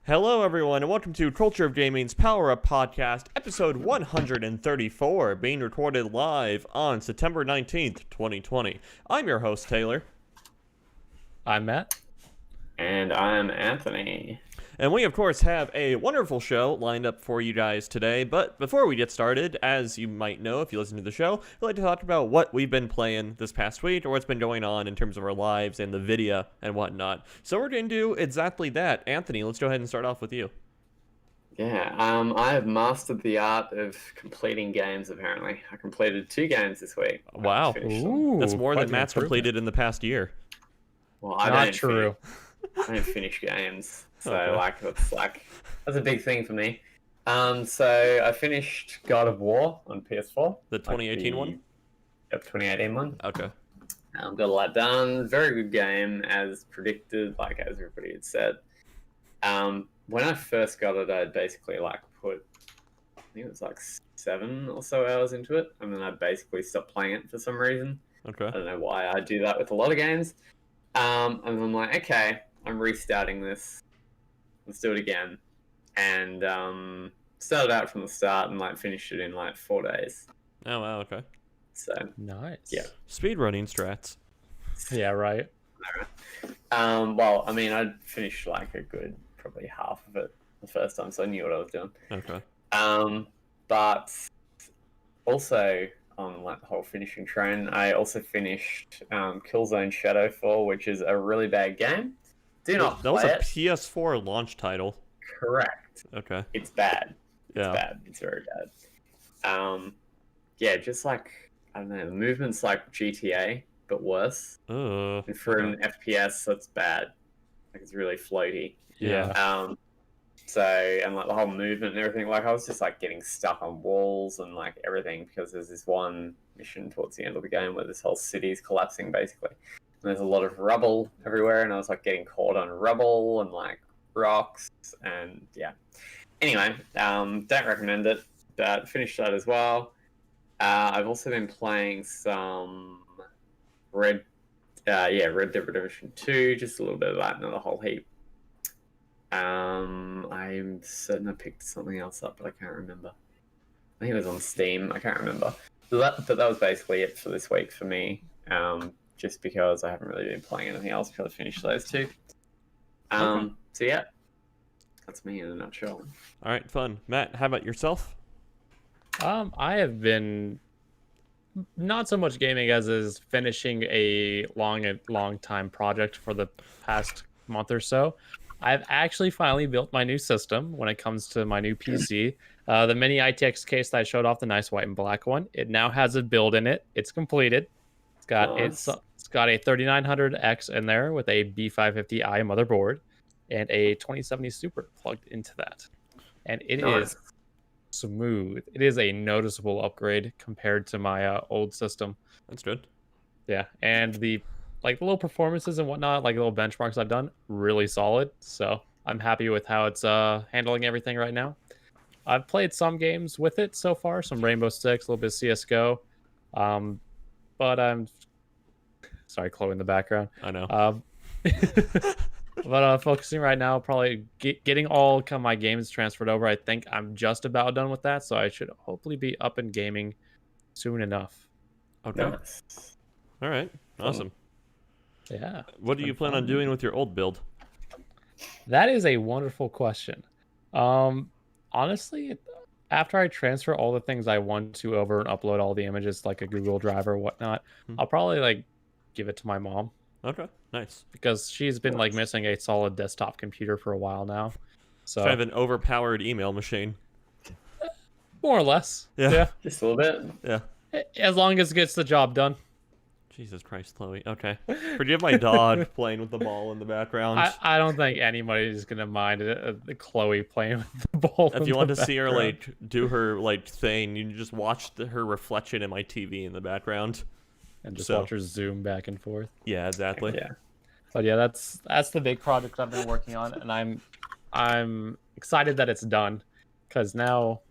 Hello, everyone, and welcome to Culture of Gaming's Power Up Podcast, episode 134, being recorded live on September 19th, 2020. I'm your host, Taylor. I'm Matt. And I'm Anthony. And we, of course, have a wonderful show lined up for you guys today. But before we get started, as you might know if you listen to the show, we like to talk about what we've been playing this past week or what's been going on in terms of our lives and the video and whatnot. So we're going to do exactly that. Anthony, let's go ahead and start off with you. Yeah, I have mastered the art of completing games, apparently. I completed 2 games this week. Wow. That's more than Matt's completed in the past year. Well, I Not true. I don't finish games. So, Okay. that's a big thing for me. So I finished God of War on PS4. The 2018 one? Yep, 2018 one. Okay. Got a lot done. Very good game, as predicted, as everybody had said. When I first got it, I'd basically put, I think it was 7 or so hours into it, and then I basically stopped playing it for some reason. Okay. I don't know why I do that with a lot of games. And I'm like, okay, I'm restarting this. Let's do it again. And started out from the start and finished it in 4 days. Oh, wow, okay. So Nice. yeah. Speedrunning strats. Yeah, right. Well, I mean, I'd finished a good probably half of it the first time, so I knew what I was doing. Okay. But also on the whole finishing train, I also finished Killzone Shadowfall, which is a really bad game. Do not That was play a it. PS4 launch title. Correct. Okay. It's bad. It's Yeah. bad. It's very bad. Yeah, just I don't know, the movement's like GTA, but worse. And for an FPS, that's bad. It's really floaty. Yeah. So, and the whole movement and everything, I was just getting stuck on walls and everything, because there's this one mission towards the end of the game where this whole city's collapsing basically. And there's a lot of rubble everywhere, and I was getting caught on rubble and rocks, and yeah. Anyway, don't recommend it, but finished that as well. I've also been playing some Red Dead Redemption 2, just a little bit of that, not a whole heap. I'm certain I picked something else up, but I can't remember. I think it was on Steam. I can't remember. But that was basically it for this week for me. Just because I haven't really been playing anything else because I finished those 2. Okay. So yeah, that's me in a nutshell. All right, fun. Matt, how about yourself? I have been not so much gaming as is finishing a long time project for the past month or so. I've actually finally built my new system when it comes to my new PC. The mini ITX case that I showed off, the nice white and black one, it now has a build in it. It's completed. It's got a 3900X in there with a B550i motherboard and a 2070 Super plugged into that. And it is smooth. It is a noticeable upgrade compared to my old system. That's good. Yeah, and the little performances and whatnot, little benchmarks I've done, really solid. So I'm happy with how it's handling everything right now. I've played some games with it so far, some Rainbow Six, a little bit of CS:GO, but I'm sorry, Chloe in the background. I know. But focusing right now, probably getting all my games transferred over. I think I'm just about done with that, so I should hopefully be up in gaming soon enough. Okay. Nice. All right. Awesome. Yeah. What do you plan on doing with your old build? That is a wonderful question. Honestly, after I transfer all the things I want to over and upload all the images like a Google Drive or whatnot, I'll probably give it to my mom. Okay, nice. Because she's been missing a solid desktop computer for a while now. So kind of an overpowered email machine. More or less. Yeah. Just a little bit. Yeah. As long as it gets the job done. Jesus Christ, Chloe. Okay. Forgive my dog playing with the ball in the background. I don't think anybody is gonna mind Chloe playing with the ball. If you want to see her do her thing, you just watch her reflection in my TV in the background. And just watch her zoom back and forth. Yeah, exactly. Yeah. But yeah, that's the big project I've been working on, and I'm excited that it's done, because now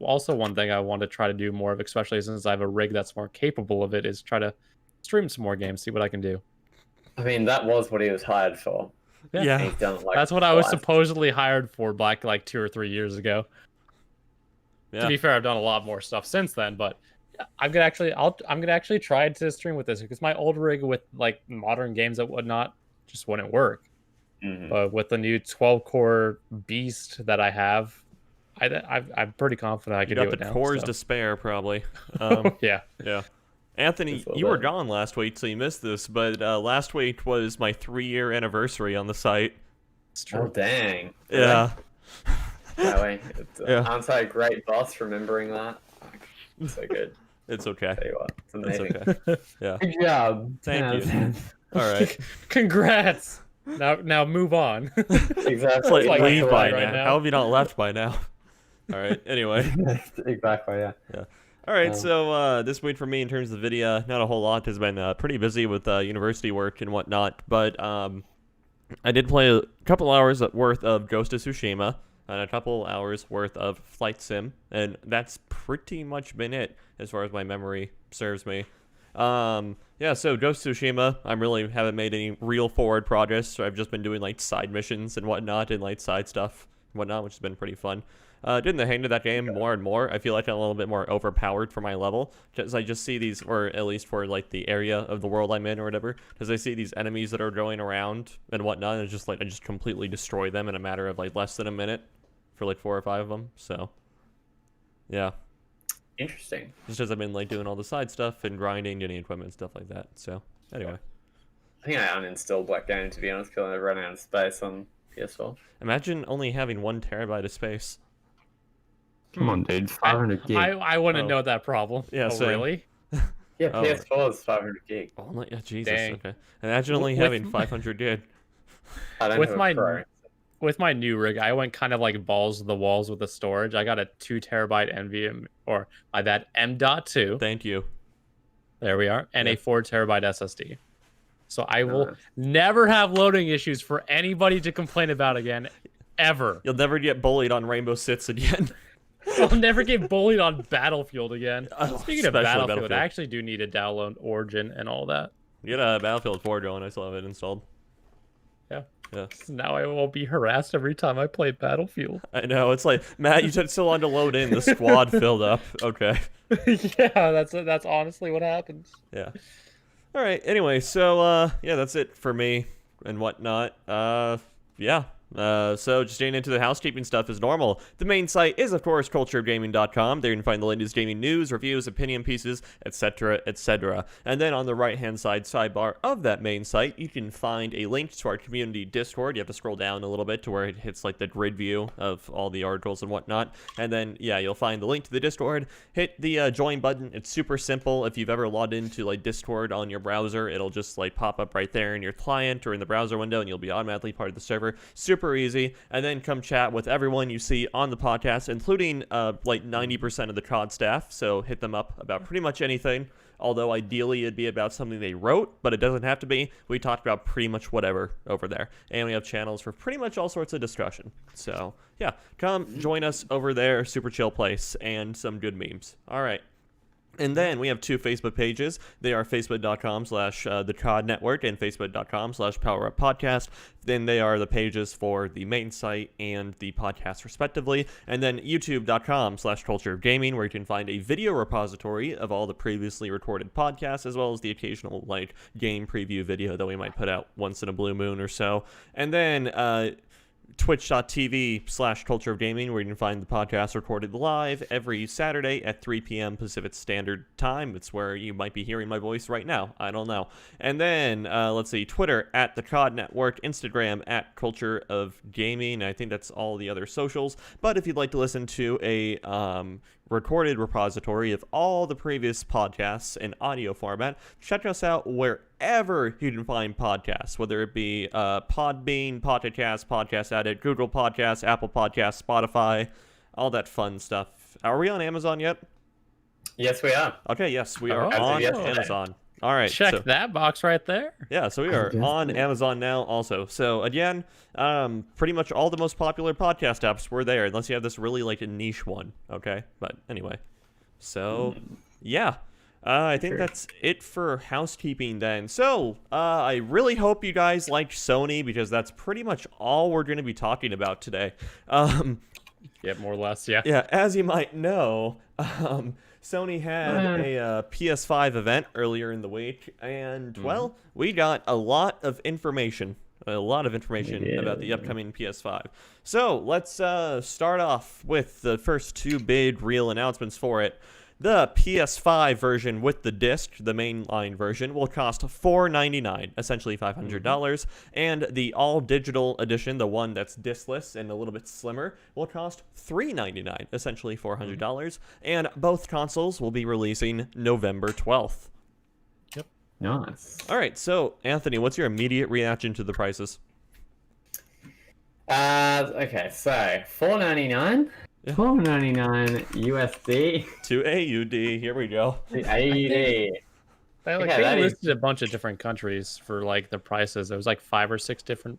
also one thing I want to try to do more of, especially since I have a rig that's more capable of it, is try to stream some more games, see what I can do. I mean, that was what he was hired for. Yeah. And he's done it, like, That's what I was twice. supposedly hired for back like 2 or 3 years ago. Yeah. To be fair, I've done a lot more stuff since then, but I'm gonna actually try to stream with this because my old rig with like modern games and whatnot just wouldn't work. Mhm. But with the new 12-core beast that I have, I'm pretty confident I You can got do the it now. cores so. to spare, probably. Yeah. Yeah. Anthony, Just a you were little bit. gone last week, so you missed this, but last week was my 3-year anniversary on the site. It's Oh true. dang! Yeah. Really? It's, Yeah. Aren't I a great boss remembering that? Like, so good. It's okay. Tell you what, it's It's amazing. okay. Yeah. Good job. Thank 10 out of you. All right. Congrats. Now move on. 10. Exactly. It's like, like leave by right now. now. How have you not left by now? All right. Anyway. Exactly. Yeah. All right. So this week for me, in terms of the video, not a whole lot. Has been pretty busy with university work and whatnot. But I did play a couple hours worth of Ghost of Tsushima and a couple hours worth of Flight Sim, and that's pretty much been it as far as my memory serves me. Yeah, so Ghost of Tsushima, I really haven't made any real forward progress. So I've just been doing like side missions and whatnot and like side stuff and whatnot, which has been pretty fun. Getting the hang of that game more and more. I feel like I'm a little bit more overpowered for my level, because I just see these, or at least for like the area of the world I'm in or whatever, because I see these enemies that are going around and whatnot, and it's just like I just completely destroy them in a matter of like less than a minute for like 4 or 5 of them. So yeah, Interesting. just as I've been like doing all the side stuff and grinding, getting equipment and stuff like that. So anyway, I think I uninstalled that game, to be honest, because I ran out of space on PS4. imagine only having 1 terabyte of space. Come on, dude. 500 gig. I wouldn't Oh. know that problem. Yeah, Oh, same. really? Yeah, Oh. PS4 is 500 gig. Only, yeah, Jesus. Dang. Okay, imagine only With- having 500 gig. I don't With have my- a Pro. With my new rig, I went kind of like balls to the walls with the storage. I got a 2 terabyte NVMe, or my bad, M.2. Thank you. There we are, and Yeah. a 4 terabyte SSD. So I will Nice. never have loading issues for anybody to complain about again, ever. You'll never get bullied on Rainbow Six again. I'll never get bullied on Battlefield again. Oh, Speaking of especially Battlefield, Battlefield. I actually do need to download Origin and all that. Get a Battlefield 4 going. I still have it installed. Yeah. Yeah. Now I won't be harassed every time I play Battlefield. I know. It's like, Matt, you took so long to load in. The squad filled up. Okay. Yeah, that's honestly what happens. Yeah. All right. Anyway, so yeah, that's it for me and whatnot. Yeah. So just getting into the housekeeping stuff as normal. The main site is, of course, cultureofgaming.com. There you can find the latest gaming news, reviews, opinion pieces, etc., etc. And then on the right-hand side sidebar of that main site, you can find a link to our community Discord. You have to scroll down a little bit to where it hits like the grid view of all the articles and whatnot. And then, yeah, you'll find the link to the Discord. Hit the join button. It's super simple. If you've ever logged into like Discord on your browser, it'll just like pop up right there in your client or in the browser window, and you'll be automatically part of the server. Super easy. And then come chat with everyone you see on the podcast, including like 90% of the COD staff. So hit them up about pretty much anything. Although ideally it'd be about something they wrote, but it doesn't have to be. We talked about pretty much whatever over there. And we have channels for pretty much all sorts of discussion. So yeah, come join us over there. Super chill place and some good memes. All right. And then we have 2 Facebook pages. They are facebook.com/the COD Network and facebook.com/PowerUpPodcast. Then they are the pages for the main site and the podcast respectively. And then youtube.com/cultureofgaming, where you can find a video repository of all the previously recorded podcasts, as well as the occasional like game preview video that we might put out once in a blue moon or so. And then twitch.tv/Culture of Gaming, where you can find the podcast recorded live every Saturday at 3 p.m. Pacific Standard Time. It's where you might be hearing my voice right now. I don't know. And then, let's see, Twitter at the COD Network, Instagram at Culture of Gaming. I think that's all the other socials. But if you'd like to listen to a recorded repository of all the previous podcasts in audio format, check us out wherever you can find podcasts, whether it be Podbean, Pocket Cast, Podcast Addict, Google Podcasts, Apple Podcasts, Spotify, all that fun stuff. Are we on Amazon yet? Yes, we are. Okay, yes, we are Oh. As of on yesterday. Amazon. All right, Check so, that box right there. yeah, so we are on Amazon now also. So again, pretty much all the most popular podcast apps were there, unless you have this really like a niche one, okay? But anyway, so yeah. I think that's it for housekeeping then. So, I really hope you guys liked Sony because that's pretty much all we're going to be talking about today. Yeah, more or less, yeah. Yeah, as you might know, Sony had a PS5 event earlier in the week, and, well, we got a lot of information. About the upcoming PS5. So, let's start off with the first two big real announcements for it. The PS5 version with the disc, the mainline version, will cost $499, essentially $500, and the all-digital edition, the one that's discless and a little bit slimmer, will cost $399, essentially $400, and both consoles will be releasing November 12th. Yep. Nice. All right, so, Anthony, what's your immediate reaction to the prices? Okay, so $499. Yeah. $499 USD To AUD, here we go. to AUD. They listed a bunch of different countries for like the prices. There was like 5 or 6 different.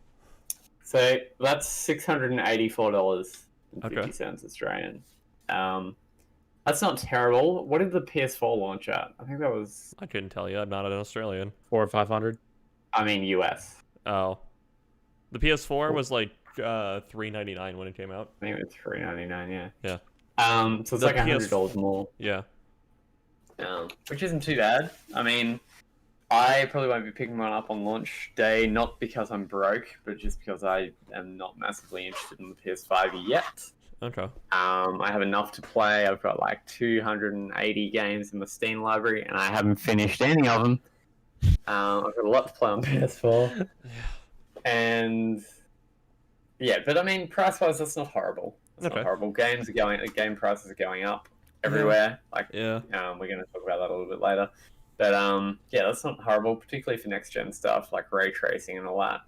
So that's $684.50 Okay. Australian. That's not terrible. What did the PS4 launch at? I think that was. I couldn't tell you. I'm not an Australian. 400 or 500. I mean US. Oh. The PS4 was like $399 when it came out. I think it was $399. Yeah. Yeah. So it's The like $100 more. Yeah. Which isn't too bad. I mean, I probably won't be picking one up on launch day, not because I'm broke, but just because I am not massively interested in the PS5 yet. Okay. I have enough to play. I've got like 280 games in my Steam library, and I haven't finished any of them. I've got a lot to play on PS4. And yeah, but I mean, price-wise, that's not horrible. It's not horrible. Game prices are going up everywhere. Like, we're going to talk about that a little bit later. But yeah, that's not horrible, particularly for next-gen stuff like ray tracing and all that,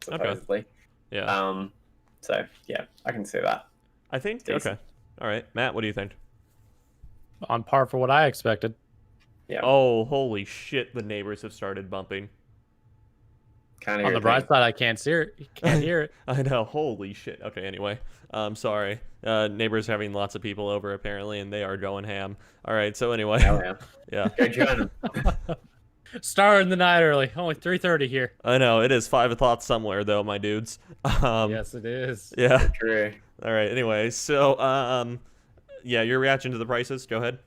supposedly. Yeah. So yeah, I can see that. I think. Decent. Okay. All right, Matt. What do you think? On par for what I expected. Yeah. Oh, holy shit! The neighbors have started bumping. On the bright side, I can't hear it. I know. Holy shit. Okay. Anyway, sorry. Neighbors having lots of people over apparently, and they are going ham. All right. So anyway. Yeah. Go join them. Starting the night early. Only 3:30 here. I know it is 5 o'clock somewhere though, my dudes. Yes, it is. Yeah. True. All right. Anyway, so yeah, your reaction to the prices. Go ahead.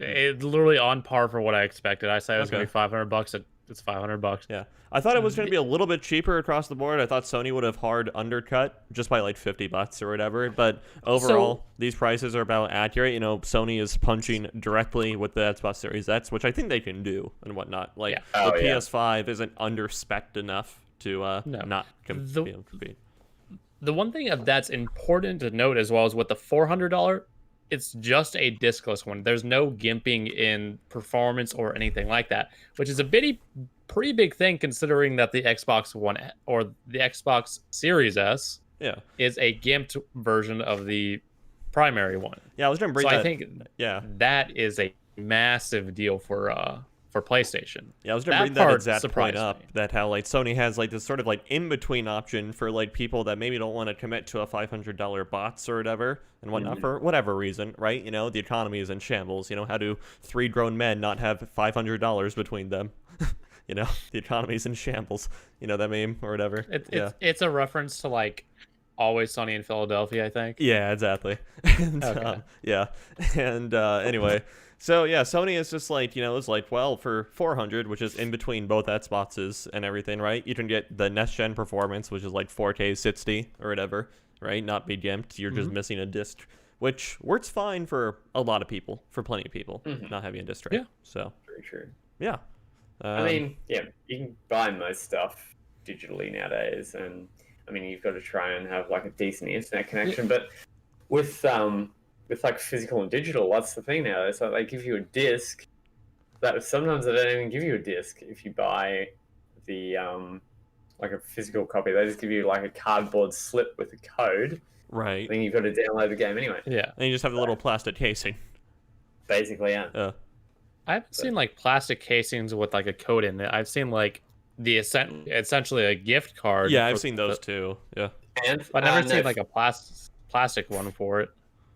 It's literally on par for what I expected. I said it was gonna be $500. It's $500. Yeah, I thought it was going to be a little bit cheaper across the board. I thought Sony would have hard undercut just by like $50 or whatever. But overall, these prices are about accurate. You know, Sony is punching directly with the Xbox Series X, which I think they can do and whatnot. Like the PS5 isn't under-spec'd enough to not compete. The one thing that's important to note as well is with the $400. It's just a discless one. There's no gimping in performance or anything like that, which is a pretty big thing considering that the Xbox One or the Xbox Series S is a gimped version of the primary one. Yeah, I was going to bring that. I think that is a massive deal for PlayStation. Yeah, I was going to bring that exact point up, that how like Sony has like this sort of like in-between option for like people that maybe don't want to commit to a $500 bots or whatever and whatnot for whatever reason, right? You know, the economy is in shambles. You know, how do 3 grown men not have $500 between them? You know, the economy's in shambles. You know that meme or whatever? It's a reference to like Always Sunny in Philadelphia, I think. Yeah, exactly. And, anyway... So yeah, Sony is just like, you know, it's like, well, for $400, which is in between both Xboxes and everything, right? You can get the next gen performance, which is like 4K 60 or whatever, right? Not be gimped. You're just missing a disc, which works fine for a lot of people, for plenty of people, not having a disc drive. Yeah. So very true. Yeah. I mean, yeah, you can buy most stuff digitally nowadays, and I mean, you've got to try and have like a decent internet connection, but with like physical and digital, that's the thing now. It's like they give you a disc. That sometimes they don't even give you a disc if you buy the like a physical copy. They just give you like a cardboard slip with a code. Right. Then you've got to download the game anyway. Yeah. And you just have a little plastic casing. Basically, yeah. I haven't seen like plastic casings with like a code in it. I've seen like the essentially a gift card. Yeah, I've seen those too. Yeah. And I've never seen like a plastic one for it.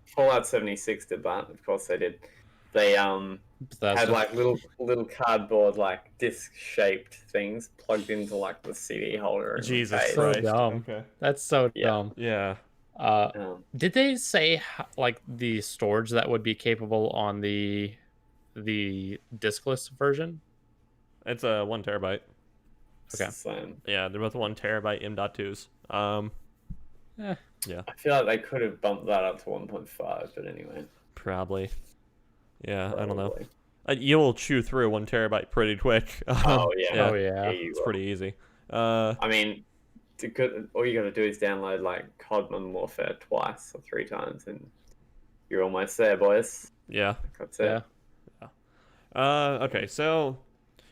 Fallout 76 did that, of course they did. they That's had like little cardboard like disc shaped things plugged into like the CD holder. In Jesus the case. so Christ. dumb. Okay. That's so Yeah. dumb. Yeah. Um, Did they say like the storage that would be capable on the diskless version? It's a 1 terabyte. Okay. so Yeah, they're both 1 terabyte M.2s. Eh, Yeah, I feel like they could have bumped that up to 1.5, but anyway. probably. Yeah, I don't know. Probably. You'll chew through 1 terabyte pretty quick. Oh yeah. Yeah, Oh yeah. you it's will. pretty easy. I mean, all you got to do is download like COD Modern Warfare twice or 3 times, and you're almost there, boys. Yeah. That's it. Yeah. Okay, so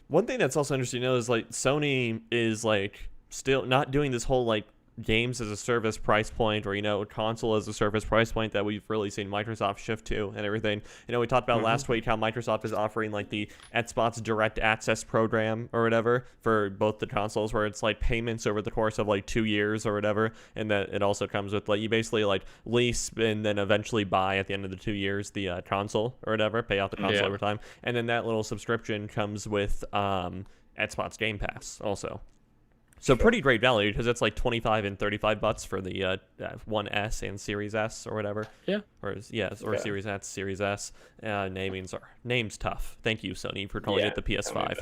one thing that's also interesting to know is like Sony is like still not doing this whole like games as a service price point, or console as a service price point that we've really seen Microsoft shift to and everything. We talked about last week how Microsoft is offering like the Xbox Direct Access program or whatever for both the consoles, where it's like payments over the course of like 2 years or whatever, and that it also comes with like you basically like lease and then eventually buy at the end of the 2 years the console or whatever, pay out the console over time, and then that little subscription comes with Xbox Game Pass also. So pretty great value, because it's like $25 and $35 for the One S and Series S or whatever. Yeah. Or Series X, Series S. Names tough. Thank you, Sony, for calling it the PS5.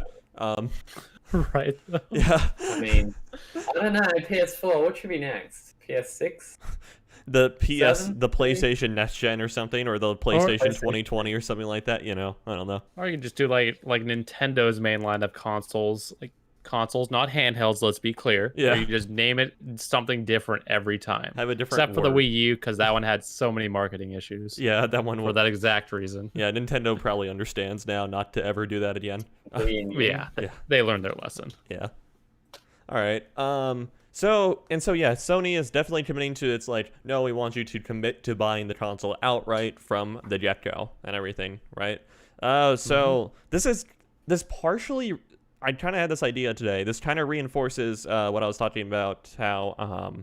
Right. Yeah. I mean, I don't know. PS4. What should be next? PS6. The Seven, the PlayStation Next Gen or something, or the PlayStation 2020 or something like that. I don't know. Or you can just do like Nintendo's main line of consoles, not handhelds. Let's be clear. Yeah. Where you just name it something different every time. Have a different Except for the word. Wii U, because that one had so many marketing issues. Yeah, that one For would. that exact reason. Yeah, Nintendo probably understands now not to ever do that again. Yeah. They learned their lesson. Yeah. All right. So Sony is definitely committing to, it's like, no, we want you to commit to buying the console outright from the get-go and everything, right? This partially, I kind of had this idea today. This kind of reinforces what I was talking about, how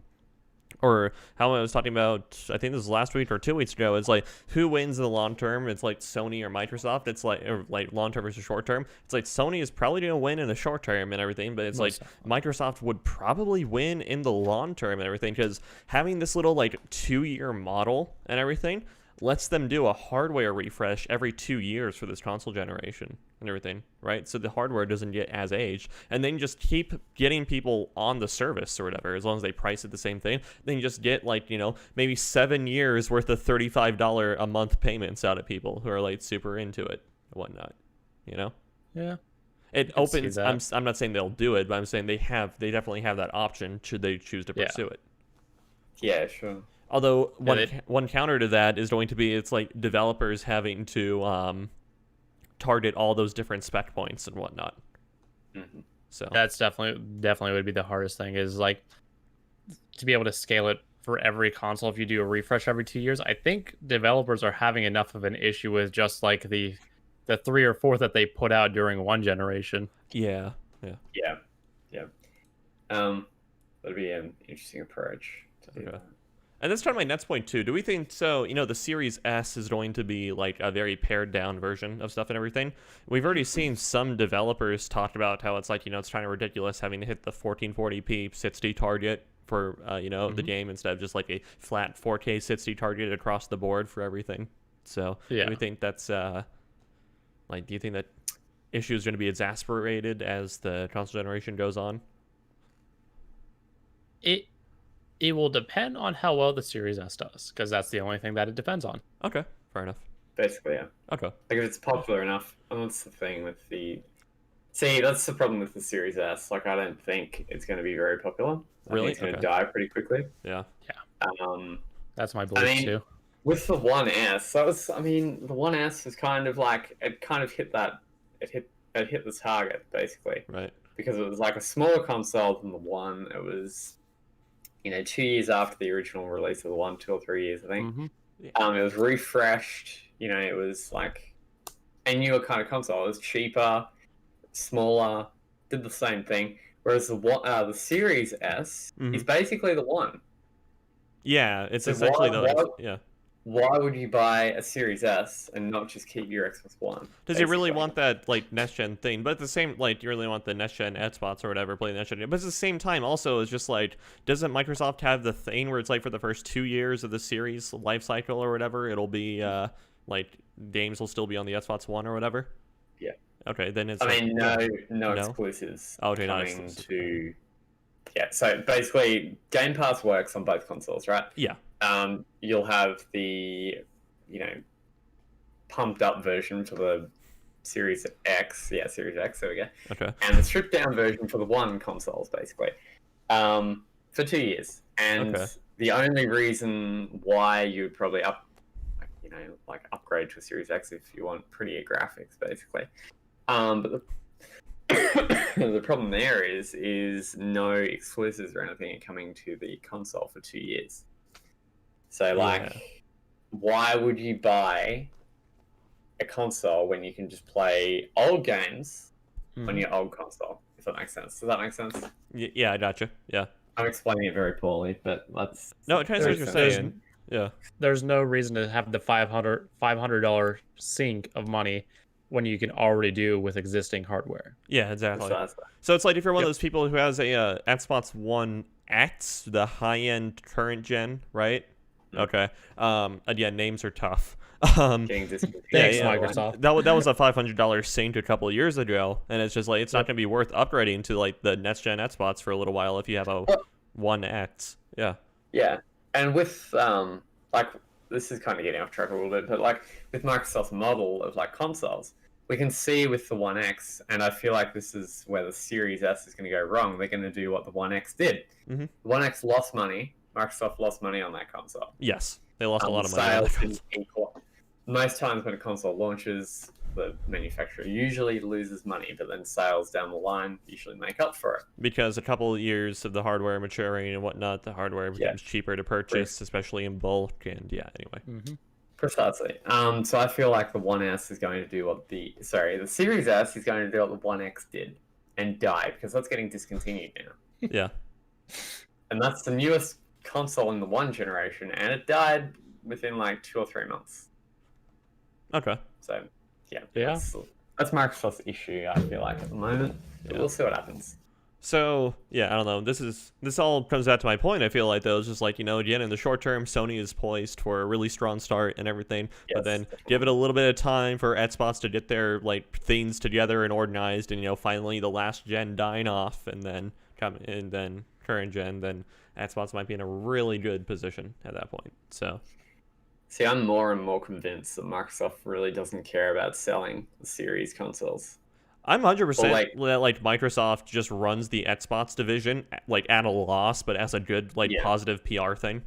I was talking about, I think this was last week or 2 weeks ago. It's like, who wins in the long term? It's like Sony or Microsoft. It's like, or like long term versus short term. It's like Sony is probably going to win in the short term and everything, but it's Most like Microsoft would probably win in the long term and everything, because having this little like 2-year model and everything lets them do a hardware refresh every 2 years for this console generation and everything, right? So the hardware doesn't get as aged, and then just keep getting people on the service or whatever, as long as they price it the same thing. Then you just get like, maybe 7 years worth of $35 a month payments out of people who are like super into it and whatnot, Yeah. It can see opens. that. I'm not saying they'll do it, but I'm saying they definitely have that option should they choose to pursue it. Yeah, sure. Although Yeah, one counter to that is going to be, it's like developers having to target all those different spec points and whatnot. Mm-hmm. So That's definitely would be the hardest thing, is like to be able to scale it for every console if you do a refresh every 2 years. I think developers are having enough of an issue with just like the 3 or 4 that they put out during one generation. Yeah. That'd be an interesting approach to do Okay. that. And that's kind of my next point too. Do we think so? The Series S is going to be like a very pared down version of stuff and everything. We've already seen some developers talk about how it's like, it's kind of ridiculous having to hit the 1440p 60 target for the game, instead of just like a flat 4K 60 target across the board for everything. So Yeah. do we think that's do you think that issue is going to be exasperated as the console generation goes on? It will depend on how well the Series S does, because that's the only thing that it depends on. Okay, fair enough. Basically, yeah. Okay. Like if it's popular enough, and that's the thing with the. See, that's the problem with the Series S. Like, I don't think it's going to be very popular. I Really? think it's going to Okay. die pretty quickly. Yeah. That's my belief mean, too. With the One S, the One S was kind of like it kind of hit that it hit the target basically, Right. because it was like a smaller console than the One. It was, 2 years after the original release of the One, 2 or 3 years, I think. Mm-hmm. It was refreshed. It was like a newer kind of console. It was cheaper, smaller, did the same thing. Whereas the Series S is basically the One. Yeah, it's So essentially why- yeah. why would you buy a Series S and not just keep your Xbox One? Does he really want that like next gen thing? But at the same, like, you really want the next gen Xbox or whatever, play the next gen. But at the same time, also, it's just like, doesn't Microsoft have the thing where it's like for the first 2 years of the series life cycle or whatever, it'll be like games will still be on the Xbox One or whatever? Yeah. Okay, then it's. I like, mean, no exclusives okay, no coming exclusives. to. Yeah, so basically, Game Pass works on both consoles, right? Yeah. You'll have the, pumped up version for the Series X. Yeah, Series X. There we go. Okay. And the stripped down version for the One consoles, basically, for 2 years. And Okay. the only reason why you would probably upgrade to a Series X if you want prettier graphics, basically. But the problem there is no exclusives or anything coming to the console for 2 years. So, why would you buy a console when you can just play old games on your old console? If that makes sense. Does that make sense? Yeah, I gotcha. Yeah. I'm explaining it very poorly, but that's... No, it kind of what you're saying. Yeah. There's no reason to have the $500 sink of money when you can already do with existing hardware. Yeah, exactly. Precisely. So it's like if you're one of those people who has a Xbox One X, the high-end current gen, right? Okay. Again, names are tough. Getting discontinued. Thanks, Microsoft. That was a $500 sink a couple of years ago, and it's just like it's not going to be worth upgrading to like the next gen Xbox for a little while if you have a One X. Yeah. Yeah, and with this is kind of getting off track a little bit, but like with Microsoft's model of like consoles, we can see with the One X, and I feel like this is where the Series S is going to go wrong. They're going to do what the One X did. Mm-hmm. The One X lost money. Microsoft lost money on that console. Yes, they lost a lot of money on sales that didn't equal. Most times when a console launches, the manufacturer usually loses money, but then sales down the line usually make up for it. Because a couple of years of the hardware maturing and whatnot, the hardware becomes cheaper to purchase, especially in bulk. And yeah, anyway. Mm-hmm. Precisely. So I feel like the One S is going to do what the Series S is going to do what the One X did and die because that's getting discontinued now. Yeah. And that's the newest console in the One generation, and it died within like 2 or 3 months. Okay. So, Yeah. That's Microsoft's issue, I feel like, at the moment. But we'll see what happens. So, yeah, I don't know. This all comes back to my point, I feel like, though. It's just like, again, in the short term, Sony is poised for a really strong start and everything. Yes, but then definitely. give it a little bit of time for Xbox to get their, like, things together and organized and, finally the last gen dying off and then current gen, then Xbox might be in a really good position at that point. So... See, I'm more and more convinced that Microsoft really doesn't care about selling the Series consoles. I'm 100% Well, like Microsoft just runs the Xbox division like at a loss, but as a good positive PR thing,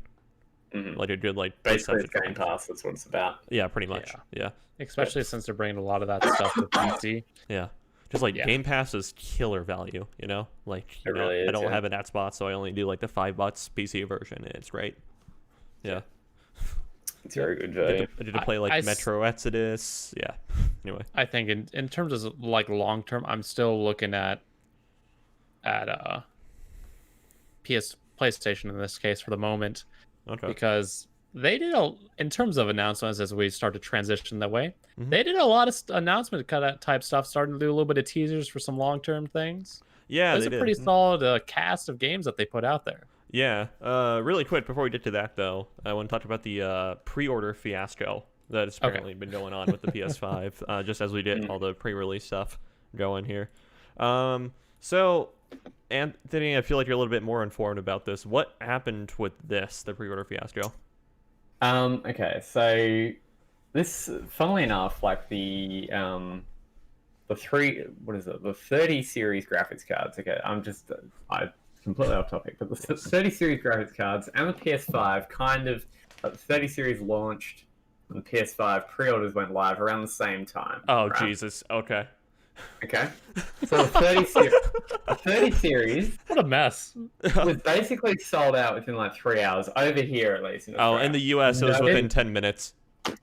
like a good basically it's perception. Game Pass. That's what it's about. Yeah, pretty much. Yeah. Especially since they're bringing a lot of that stuff to PC. Yeah. Just Game Pass is killer value, Like really is, I don't have an Xbox, so I only do like the $5 PC version. It's great. Yeah. It's very good I value. did to play Metro Exodus. Yeah. Anyway. I think in terms of like long term, I'm still looking at PlayStation in this case for the moment. Okay. Because they did in terms of announcements as we start to transition that way. They did a lot of announcement type stuff, starting to do a little bit of teasers for some long term things. Yeah, there's a pretty solid cast of games that they put out there. Yeah. Really quick before we get to that though, I want to talk about the pre-order fiasco that has apparently been going on with the PS5. Just as we did all the pre-release stuff going here. So, Anthony, I feel like you're a little bit more informed about this. What happened with the pre-order fiasco? Okay, so this, funnily enough, like the 30 series graphics cards. Okay, I completely off topic, but the 30 series graphics cards and the PS5 the 30 series launched and the PS5 pre-orders went live around the same time. Oh, right? Jesus. Okay. Okay. So the 30 series What a mess. was basically sold out within like 3 hours, over here at least. In in the US, it was within 10 minutes.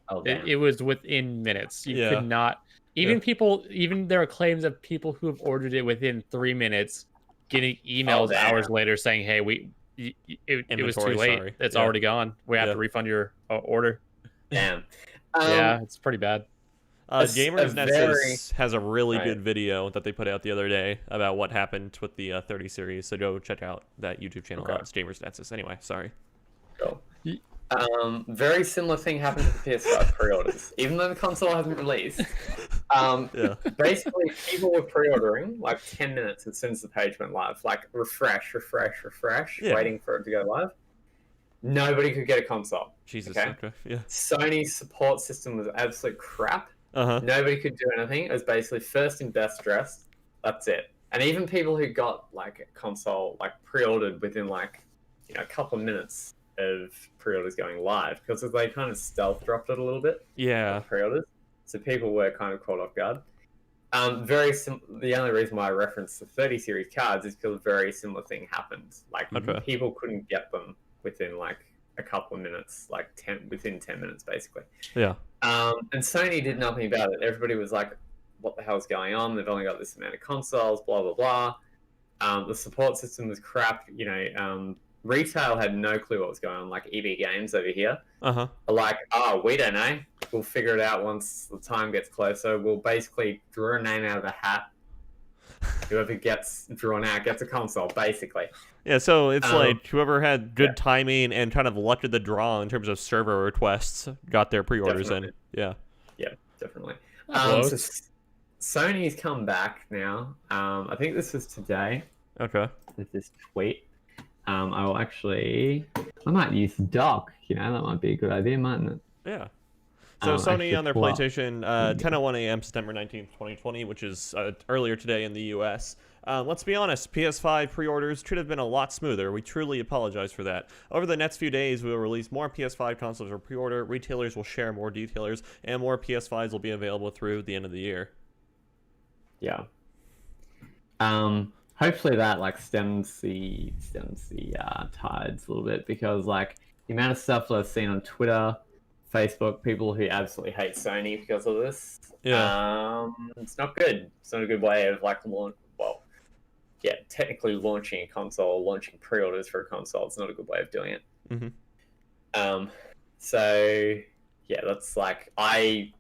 Oh, damn. It was within minutes. You could not... Even there are claims of people who have ordered it within 3 minutes getting emails hours later saying, hey, it was too late. Sorry. It's already gone. We have to refund your order. Damn. Yeah, it's pretty bad. Gamers Nexus has a really Right. good video that they put out the other day about what happened with the 30 series. So go check out that YouTube channel. Okay. It's Gamers Nexus. Anyway, sorry. Cool. Ye- Very similar thing happened to the PS5 pre-orders. Even though the console hasn't released, Yeah. basically people were pre-ordering like 10 minutes as soon as the page went live. Like refresh, Yeah. waiting for it to go live. Nobody could get a console. Jesus. Okay. Okay. Yeah. Sony's support system was absolute crap. Uh-huh. Nobody could do anything. It was basically first in best dressed. That's it. And even people who got like a console like pre-ordered within like a couple of minutes of pre-orders going live because they kind of stealth dropped it a little bit. Yeah. Pre-orders, so people were kind of caught off guard. The only reason why I referenced the 30 series cards is because a very similar thing happened. Like people couldn't get them within like a couple of minutes, like within 10 minutes basically. Yeah. And Sony did nothing about it. Everybody was like, what the hell's going on? They've only got this amount of consoles, blah, blah, blah. The support system was crap. Retail had no clue what was going on, like EB Games over here. Uh-huh. Are like, oh, we don't know. We'll figure it out once the time gets closer. We'll basically draw a name out of a hat. Whoever gets drawn out gets a console, basically. Yeah, so it's like whoever had good timing and kind of luck of the draw in terms of server requests got their pre-orders in. Yeah. Yeah, definitely. Close. So Sony's come back now. I think this was today Okay. with this tweet. I might use Doc. That might be a good idea, mightn't it? Yeah. So I Sony should on their pull up. PlayStation, 10:01 a.m. September 19th, 2020, which is earlier today in the U.S. Let's be honest, PS5 pre-orders should have been a lot smoother. We truly apologize for that. Over the next few days, we will release more PS5 consoles for pre-order, retailers will share more detailers, and more PS5s will be available through the end of the year. Yeah. Hopefully that like stems the tides a little bit because like the amount of stuff that I've seen on Twitter, Facebook, people who absolutely hate Sony because of this. Yeah. It's not good. It's not a good way of like technically launching a console, launching pre-orders for a console. It's not a good way of doing it. Mm-hmm. So yeah, that's like I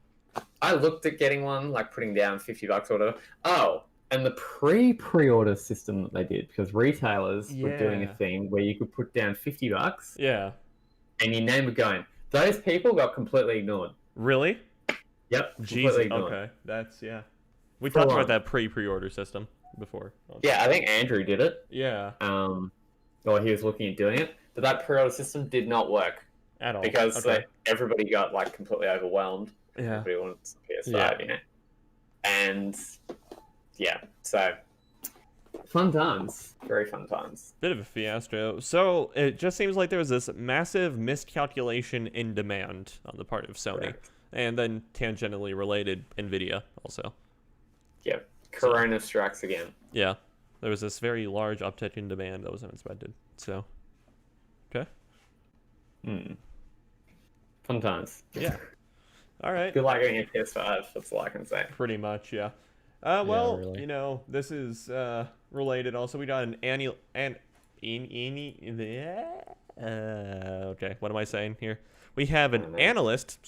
looked at getting one, like putting down $50 or whatever. Oh, and the pre-order system that they did, because retailers were doing a thing where you could put down $50. Yeah. And your name would go in. Those people got completely ignored. Really? Yep. Completely Jesus. ignored. Okay. That's, yeah. We Full talked on. about that pre-order system before. Yeah, I think Andrew did it. Yeah. Or he was looking at doing it. But that pre-order system did not work. At all. Because Okay. everybody got like completely overwhelmed. Yeah. Everybody wanted PS5, And yeah, so fun times. Very fun times. Bit of a fiasco. So it just seems like there was this massive miscalculation in demand on the part of Sony. Correct. And then tangentially related, NVIDIA also. Yeah. Corona strikes again. Yeah. There was this very large uptick in demand that was unexpected. So, okay. Fun times. Yeah. All right. Good luck getting a PS5. That's all I can say. Pretty much, yeah. Well, really. this is related also. We got okay, what am I saying here? We have an analyst,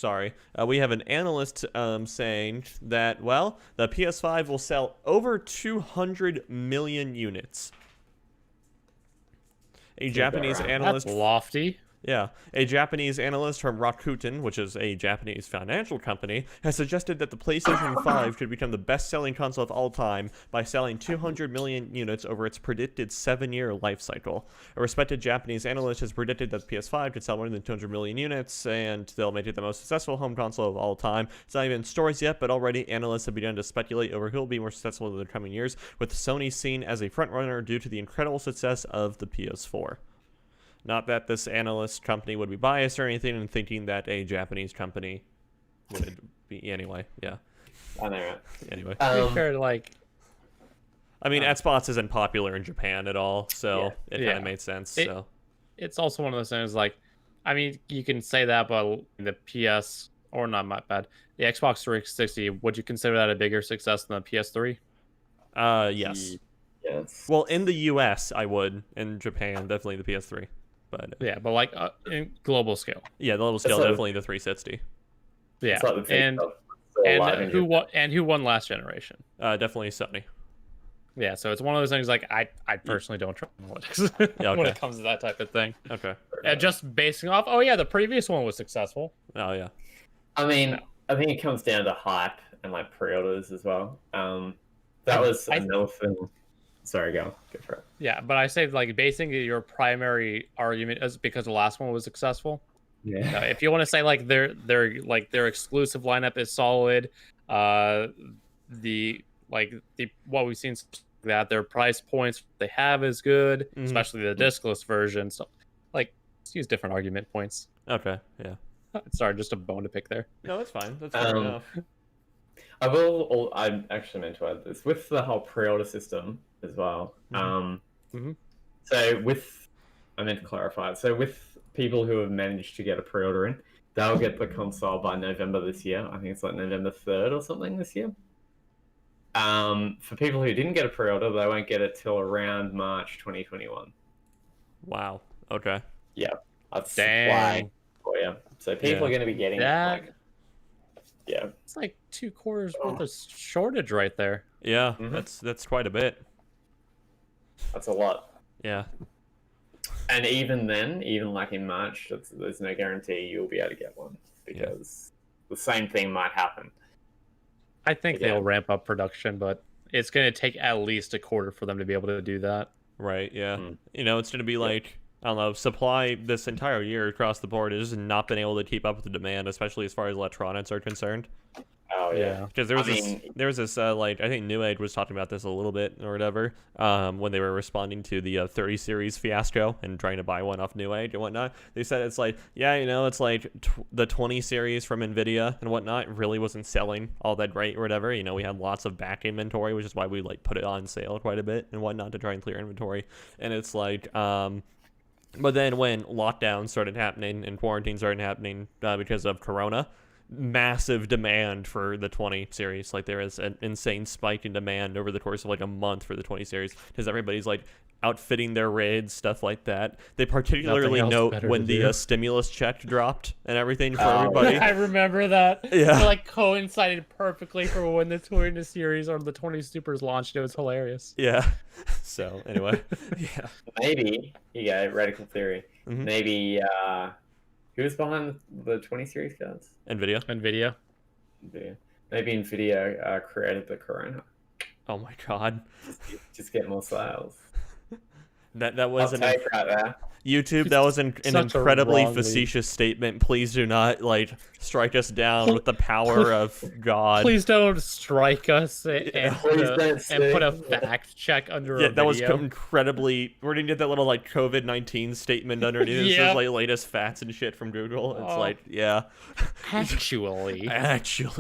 we have an analyst saying that, well, the PS5 will sell over 200 million units. A Japanese right. analyst... That's lofty. Yeah, a Japanese analyst from Rakuten, which is a Japanese financial company, has suggested that the PlayStation 5 could become the best-selling console of all time by selling 200 million units over its predicted 7-year life cycle. A respected Japanese analyst has predicted that the PS5 could sell more than 200 million units, and they'll make it the most successful home console of all time. It's not even in stores yet, but already analysts have begun to speculate over who will be more successful in the coming years, with Sony seen as a frontrunner due to the incredible success of the PS4. Not that this analyst company would be biased or anything in thinking that a Japanese company would be. Anyway, yeah. I know, right? Anyway. To be fair, like, I mean, Xbox isn't popular in Japan at all, so it kind Yeah. of made sense. So it's also one of those things like, I mean, you can say that, but the PS, or not my bad, the Xbox 360, would you consider that a bigger success than the PS3? yes. Yes. Well, in the US, I would. In Japan, definitely the PS3. But Yeah, but like in global scale. yeah, the level scale, So- definitely the 360. Yeah, It's like the and stuff still alive in your- who won last generation? Definitely Sony. Yeah, so it's one of those things like I personally don't trust analytics Yeah, when okay. it comes to that type of thing. Okay. Just basing off, oh yeah, the previous one was successful. Oh yeah. I mean, No. I think it comes down to hype and like pre-orders as well. That was another thing. Sorry, go for it. Yeah, but I say like basing your primary argument is because the last one was successful. Yeah. If you want to say like their exclusive lineup is solid, the what we've seen that their price points they have is good, especially the discless version. So like let's use different argument points. Okay. Yeah. Sorry, just a bone to pick there. No, that's fine. That's fair enough. I actually meant to add this with the whole pre-order system as well. So I meant to clarify. So with people who have managed to get a pre-order in, they'll get the console by November this year. I think it's like November 3rd or something this year. For people who didn't get a pre-order, they won't get it till around March 2021. Wow. Okay. Yeah, that's Dang. for you. So people are going to be getting that. like, yeah, It's like 2 quarters worth of shortage right there. Yeah, that's quite a bit. that's a lot. Yeah. And even then, even like in March, there's no guarantee you'll be able to get one because the same thing might happen. I think they'll ramp up production, but it's going to take at least a quarter for them to be able to do that. Right. Yeah. You know, it's going to be like, I don't know, supply this entire year across the board has not been able to keep up with the demand, especially as far as electronics are concerned. Oh yeah, because there was this like I think New Age was talking about this a little bit or whatever when they were responding to the 30 series fiasco and trying to buy one off New Age and whatnot. They said it's like, yeah, you know, it's like the 20 series from Nvidia and whatnot really wasn't selling all that great or whatever. You know, we had lots of back inventory, which is why we like put it on sale quite a bit and whatnot to try and clear inventory. And it's like but then when lockdowns started happening and quarantine started happening because of Corona, massive demand for the 20 series. Like there is an insane spike in demand over the course of like a month for the 20 series because everybody's like outfitting their raids, stuff like that. They particularly note when the stimulus check dropped and everything for everybody. I remember that. Yeah. It like coincided perfectly for when the 20 series or the 20 supers launched. It was hilarious. Yeah. So anyway, yeah. Maybe you go radical theory. Maybe who's behind the 20 series cards? Nvidia. Nvidia. Maybe Nvidia created the Corona. Oh my god. Just get more sales. That was right there. YouTube. That was an incredibly facetious statement. Please do not like strike us down with the power of God. Please don't strike us and put a fact check under. Yeah, a that was video. incredibly. We're gonna get that little like COVID-19 statement underneath. This is like latest facts and shit from Google. It's like, yeah. Actually,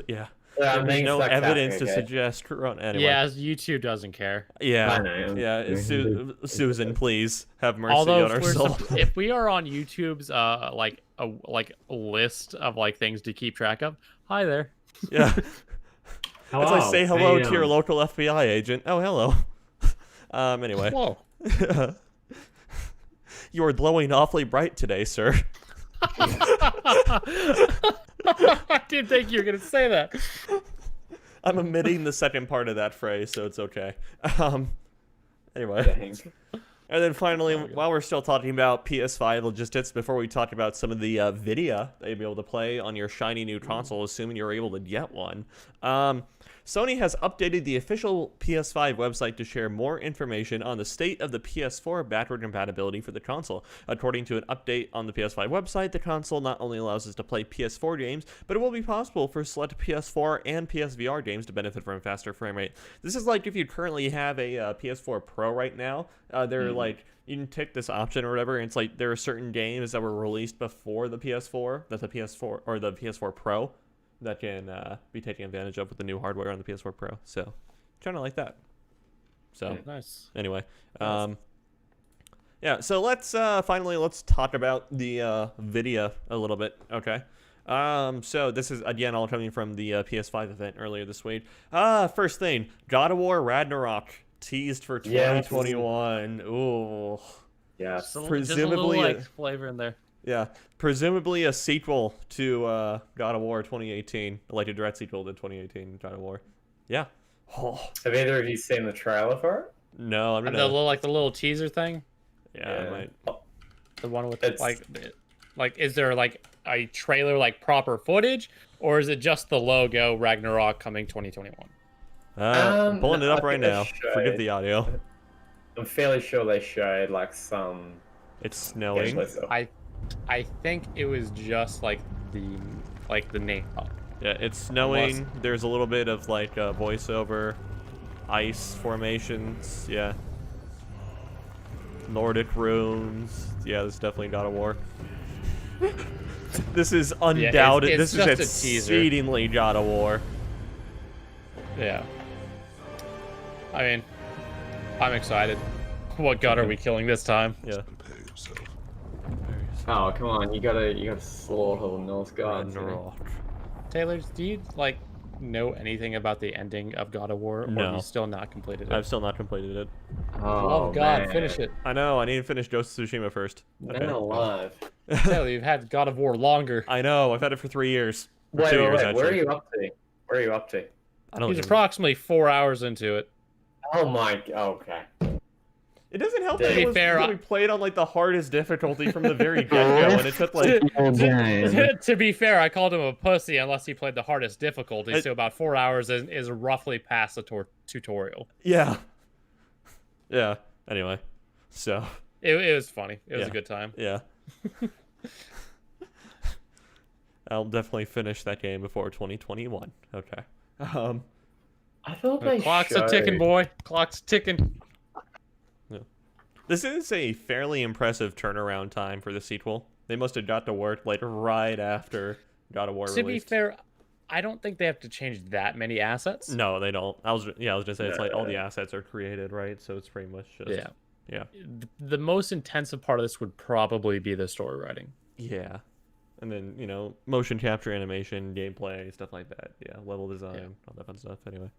yeah. There's no evidence to suggest Corona. Anyway. Yeah, YouTube doesn't care. Yeah, I know. yeah. Susan, please have mercy Although on our soul. if we are on YouTube's like a list of like things to keep track of, hi there. Yeah. Hello. It's like say hello to your local FBI agent. Oh, hello. Anyway. Whoa. You are glowing awfully bright today, sir. I didn't think you were gonna say that. I'm omitting the second part of that phrase, so it's okay. Anyway. And then finally, while we're still talking about PS5 logistics, before we talk about some of the video that you'll be able to play on your shiny new console, assuming you're able to get one, Sony has updated the official PS5 website to share more information on the state of the PS4 backward compatibility for the console. According to an update on the PS5 website, the console not only allows us to play PS4 games, but it will be possible for select PS4 and PSVR games to benefit from faster frame rate. This is like if you currently have a PS4 Pro right now, they're like, you can tick this option or whatever, and it's like there are certain games that were released before the PS4, that the PS4 or the PS4 Pro that can be taken advantage of with the new hardware on the PS4 Pro. So, kind of like that. So, nice. Anyway, yeah. So let's talk about the video a little bit. Okay. So this is again all coming from the PS5 event earlier this week. First thing, God of War Ragnarok teased for 2021. Ooh. Yes. Presumably, just a little, like, flavor in there. Yeah, presumably a sequel to God of War 2018, like a direct sequel to 2018 God of War. Yeah. Oh. Have either of you seen the trailer for it? No, I'm The gonna. little teaser thing. Yeah, I might. The one with It's- like, is there like a trailer, like proper footage, or is it just the logo Ragnarok coming 2021? I'm pulling it no, up I right think they now. showed- Forgive the audio. I'm fairly sure they showed like some It's snowing. gameplay stuff. I think it was just like the name. Yeah, it's snowing. There's a little bit of like voiceover, ice formations. Yeah. Nordic runes. Yeah, this is definitely God of War. This is undoubted. it's this is just a teaser. exceedingly God of War. Yeah. I mean, I'm excited. What god are we killing this time? Yeah. Oh come on, you gotta slaughter the North gods. Ragnarok. Taylor, do you like know anything about the ending of God of War, or have No. you still not completed it? I've still not completed it. Oh, Love of God, man. finish it. I know. I need to finish Ghost of Tsushima first. Man alive. Taylor, you've had God of War longer. I know. I've had it for 3 years. Or Wait, 2 wait, years, wait. actually. Where are you up to? Where are you up to? I don't He's even... approximately 4 hours into it. Oh my. Okay. It doesn't help To that be fair, we played on like the hardest difficulty from the very get-go, and it took like... To be fair, I called him a pussy unless he played the hardest difficulty, so about 4 hours is roughly past the tutorial. Yeah. Yeah. Anyway. So... It was funny. It was Yeah. a good time. Yeah. I'll definitely finish that game before 2021. Okay. I thought The they clock's showed... a ticking, boy. Clock's ticking. This is a fairly impressive turnaround time for the sequel. They must have got to work like right after God of War To be released. fair, I don't think they have to change that many assets. No, they don't. I was gonna say it's like all the assets are created, right? So it's pretty much just yeah. The most intensive part of this would probably be the story writing. Yeah. And then, motion capture animation, gameplay, stuff like that. Yeah, level design, all that fun stuff. Anyway.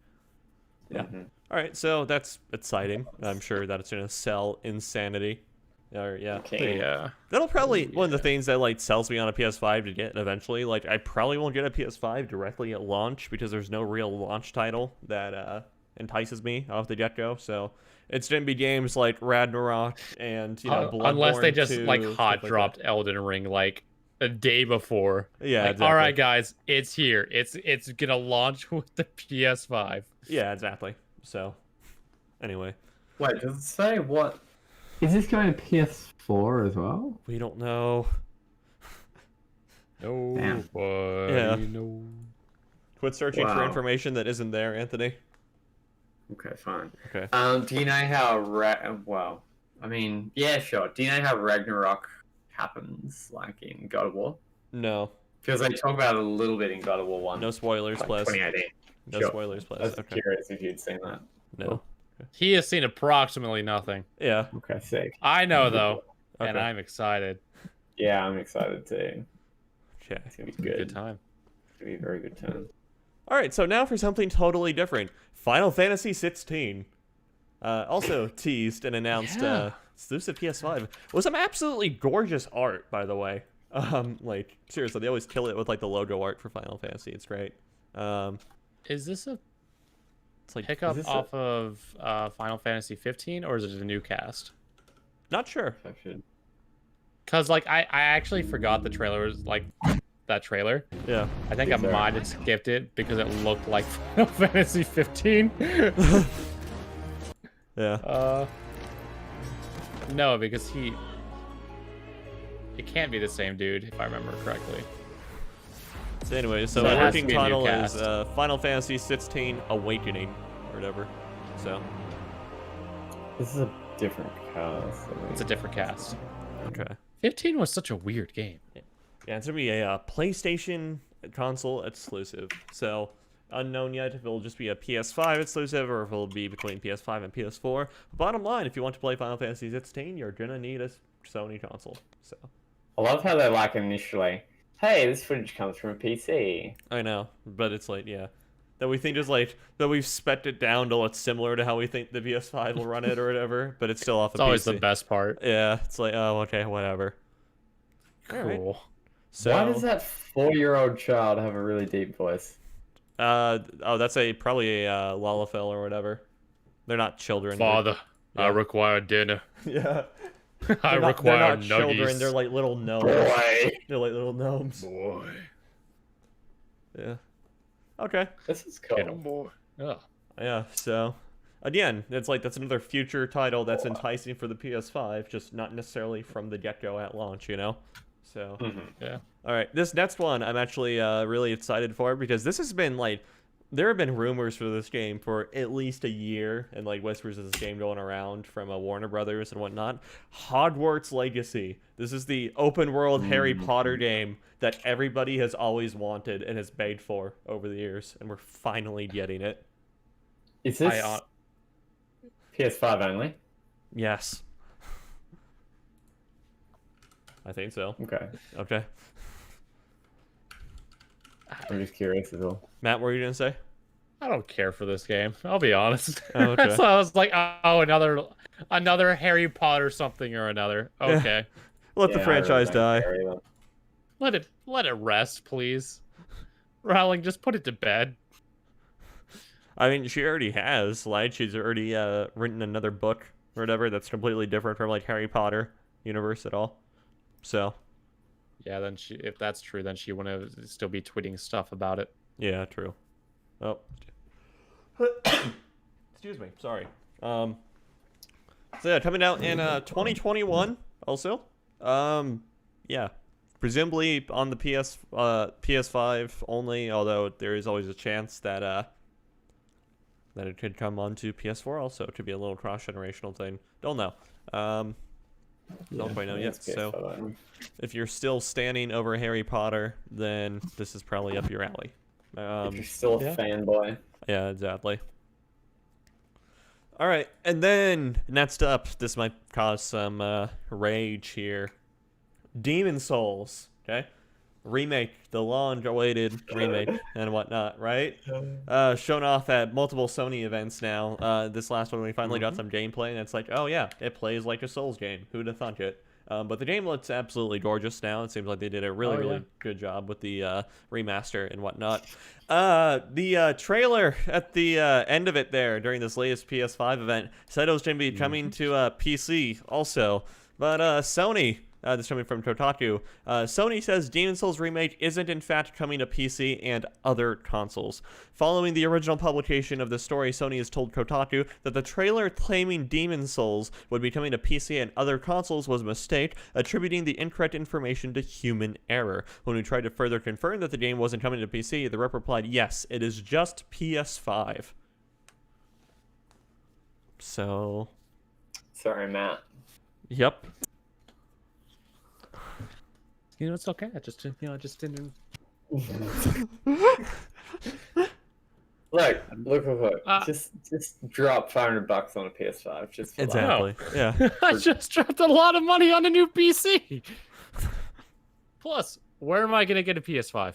Yeah. Mhm. All right, so that's exciting. I'm sure that it's going to sell insanity. Or, yeah. Okay. Yeah. That'll probably one of the things that like sells me on a PS5 to get eventually. Like I probably won't get a PS5 directly at launch because there's no real launch title that entices me off the get-go. So it's going to be games like Ragnarok and Bloodborne Unless they just 2, like stuff hot that. dropped Elden Ring like a day before. Yeah, Like, exactly. all right, guys, it's here. It's gonna launch with the PS5. Yeah, exactly. So anyway, Wait, does it say what? Is this going to PS4 as well? we don't know. No, Damn. Yeah. no. Quit searching for Wow. information that isn't there, Anthony. Okay, fine. Okay. Do you know how well? I mean, yeah, sure. Do you know how Ragnarok happens, like in God of War? No. Because they talk about it a little bit in God of War 1. No spoilers, like please. 2018. No Sure. spoilers, I please. was Okay. curious if you'd seen that. No. He has seen approximately nothing. Yeah. Okay, sick. I know though, and Okay. I'm excited. Yeah, I'm excited too. Okay. It's gonna be good. Good time. It's gonna be a very good time. All right, so now for something totally different. Final Fantasy 16. Also teased and announced Yeah. exclusive PS5 with some absolutely gorgeous art, by the way. Like seriously, they always kill it with like the logo art for Final Fantasy. It's great. Is this a It's like pickup is this off of Final Fantasy 15, or is it a new cast? not sure. I should. Cause like I actually forgot the trailer was like that trailer. Yeah. I think I Fair. might have skipped it because it looked like Final Fantasy 15. Yeah. No, because it can't be the same dude if I remember correctly. So anyway, so So it the has to working be a new title is cast. Final Fantasy 16 Awakening or whatever. So This is a different cast. It's a different cast. okay. 15 was such a weird game. Yeah, it's gonna be a PlayStation console exclusive. So unknown yet if it'll just be a PS5 exclusive or if it'll be between PS5 and PS4. Bottom line, if you want to play Final Fantasy 16, you're gonna need a Sony console. So I love how they're like initially, hey, this footage comes from a PC. I know, but it's like that we think is like that we've spec it down to what's similar to how we think the PS5 will run it or whatever, but it's still off It's a always PC. the best part. Yeah, it's like oh okay, whatever. Alright. Cool. So, Why does that 4-year-old child have a really deep voice? oh, that's probably a Lalafell or whatever. They're not children. Father, I Yeah. require dinner. Yeah. I They're not require children. They're nuggies. like little gnomes. Boy, They're like little gnomes. Boy. Yeah. Okay. this is Get 'em, cool. boy. Oh. Yeah. So, again, it's like that's another future title that's enticing for the PS5, just not necessarily from the get-go at launch, you know. So. Yeah. All right, this next one I'm actually really excited for because this has been like, there have been rumors for this game for at least a year and like whispers of this game going around from Warner Brothers and whatnot. Hogwarts Legacy. This is the open world Harry Potter game that everybody has always wanted and has begged for over the years, and we're finally getting it. Is this PS5 only? Yes. I think so. Okay. Okay. I'm just curious as well. Matt, what were you gonna say? I don't care for this game. I'll be honest. Oh, okay. So I was like, oh, another Harry Potter something or another. Okay. Let the Yeah, I franchise really die. don't care either. Let it rest, please. Rowling, just put it to bed. I mean, she already has. Like, she's already written another book or whatever that's completely different from like Harry Potter universe at all. So, Yeah, then if that's true, then she wouldn't still be tweeting stuff about it. yeah, true. Oh, excuse me. Sorry. So yeah, coming out in 2021 also. Yeah, presumably on the PS5 only. Although there is always a chance that that it could come onto PS4 also. It could be a little cross-generational thing. Don't know. Don't quite know yet. It's PS5 So only. if you're still standing over Harry Potter, then this is probably up your alley. If you're still a yeah. fanboy. Yeah, exactly. All right, and then next up, this might cause some rage here. Demon Souls, okay? Remake, the long-awaited remake and whatnot, right? Shown off at multiple Sony events now. This last one, we finally got some gameplay, and it's like, oh yeah, it plays like a Souls game. Who'd have thunk it? But the game looks absolutely gorgeous now. It seems like they did a really good job with the remaster and whatnot. The trailer at the end of it there during this latest PS5 event said it was going to be coming to PC also. But Sony, this is coming from Kotaku, Sony says Demon Souls Remake isn't in fact coming to PC and other consoles. Following the original publication of the story, Sony has told Kotaku that the trailer claiming Demon Souls would be coming to PC and other consoles was a mistake, attributing the incorrect information to human error. When we tried to further confirm that the game wasn't coming to PC, the rep replied, yes, it is just PS5. So, Sorry, Matt. yep. You know, it's okay. I just didn't. Look. Just drop $500 on a PS5. Just for that. Exactly. Yeah. I just dropped a lot of money on a new PC. Plus, where am I gonna get a PS5?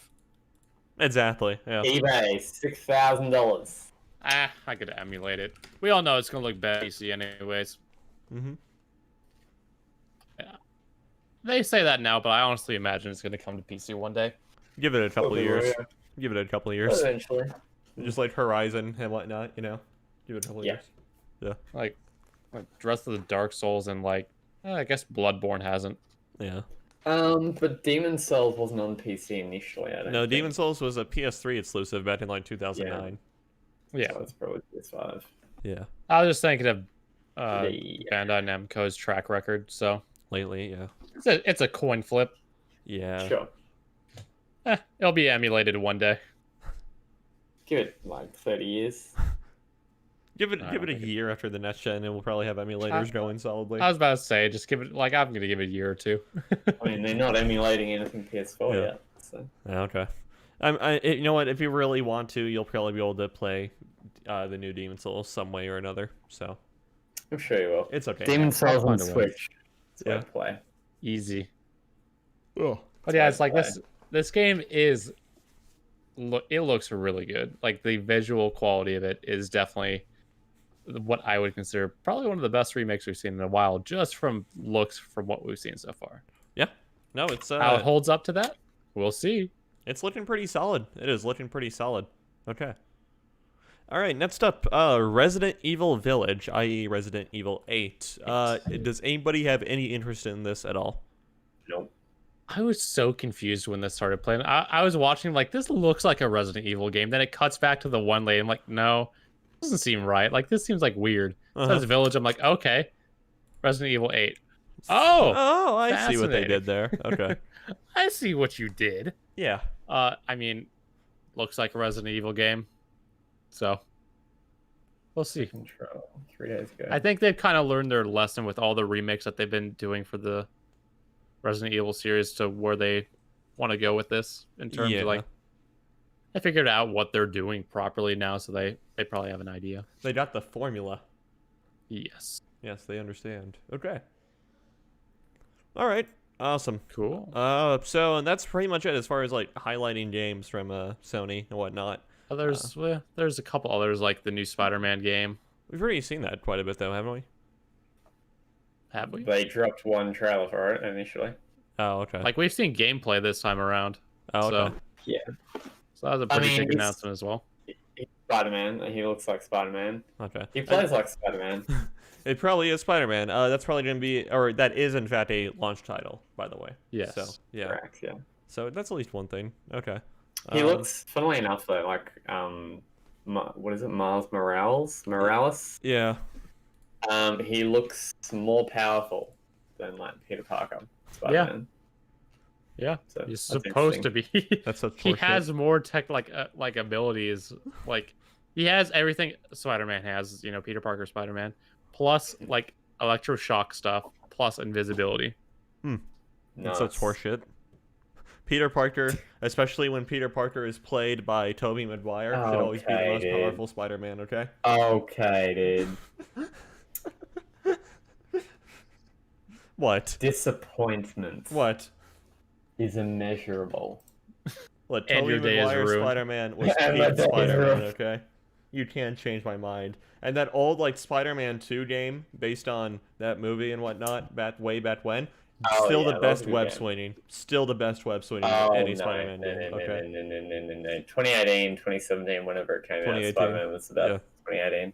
Exactly. Yeah. eBay, $6,000. I could emulate it. We all know it's gonna look bad PC anyways. Mm-hmm. Yeah. They say that now, but I honestly imagine it's gonna come to PC one day. Give it a couple of Probably years. will, Give it a couple of years. Eventually. Just like Horizon and whatnot, you know. Give it a couple of Yeah. years. Yeah. Like rest of the Dark Souls and I guess Bloodborne hasn't. Yeah. But Demon Souls wasn't on PC initially. I don't No, think. Demon Souls was a PS3 exclusive back in like 2009. Yeah, So it's probably PS5. Yeah. I was just thinking of Yeah. Bandai Namco's track record. So Lately, yeah. it's a coin flip. Yeah. Sure. It'll be emulated one day. Give it like 30 years. Give it I give it don't a think year after the next gen, and we'll probably have emulators going solidly. I was about to say, just give it I'm gonna give it a year or two. I mean, they're not emulating anything PS4 Yeah. yet. So. Yeah, okay. You know what? If you really want to, you'll probably be able to play the new Demon Souls some way or another. So I'm sure you will. it's okay. Demon Souls on find a way. Switch. It's Yeah. yeah. Play. Easy. Oh. But yeah, it's like Play. this game is it looks really good. Like the visual quality of it is definitely what I would consider probably one of the best remakes we've seen in a while, just from looks from what we've seen so far. Yeah. No, it's How it holds up to that, we'll see. it's looking pretty solid. It is looking pretty solid. Okay. All right, next up, Resident Evil Village, i.e. Resident Evil 8. Does anybody have any interest in this at all? Nope. I was so confused when this started playing. I was watching like, this looks like a Resident Evil game. Then it cuts back to the one lane. I'm like, no, doesn't seem right. Like, this seems like weird. It says Village. I'm like, okay, Resident Evil 8. Oh, I see what they did there. Okay. I see what you did. Yeah. I mean, looks like a Resident Evil game. So, we'll see. Control. 3 days ago. I think they've kind of learned their lesson with all the remakes that they've been doing for the Resident Evil series to where they want to go with this in terms of like, they figured out what they're doing properly now, so they probably have an idea. They got the formula. Yes. Yes, they understand. Okay. All right. Awesome. Cool. So and that's pretty much it as far as like highlighting games from Sony and whatnot. There's a couple others like the new Spider-Man game. We've already seen that quite a bit though, haven't we? Have we? They dropped one trailer for it initially. Oh, okay. Like we've seen gameplay this time around. Oh, okay. So, Yeah. so that was a pretty big it's- announcement as well. He's Spider-Man. He looks like Spider-Man. Okay. He plays like Spider-Man. It probably is Spider-Man. That's probably going to be, or that is in fact a launch title, by the way. Yes. So yeah. Correct, yeah. So that's at least one thing. Okay. He looks, funnily enough, though, like what is it, Miles Morales? Morales. Yeah. He looks more powerful than like Peter Parker. Spider-Man. Yeah. So He's that's supposed to interesting. be. That's such He horseshit. has more tech like abilities. Like he has everything Spider-Man has. You know, Peter Parker Spider-Man, plus like electroshock stuff, plus invisibility. That's such horseshit. Peter Parker, especially when Peter Parker is played by Tobey Maguire, should always be the Okay, most dude. powerful Spider-Man. Okay. Okay, dude. What? Disappointment What? is immeasurable. What? And Tobey your day is Maguire's ruined. Spider-Man was And my peak day is Spider-Man. ruined. Okay. You can't change my mind. And that old like Spider-Man 2 game based on that movie and whatnot, way back when. Oh, Still yeah, the that was best a good web game. swinging. Still the best web swinging Oh, of any no, Spider-Man no, game. no, Okay. no. 2018, 2017, whenever it came out, 2018. Spider-Man was the best. Yeah. 2018.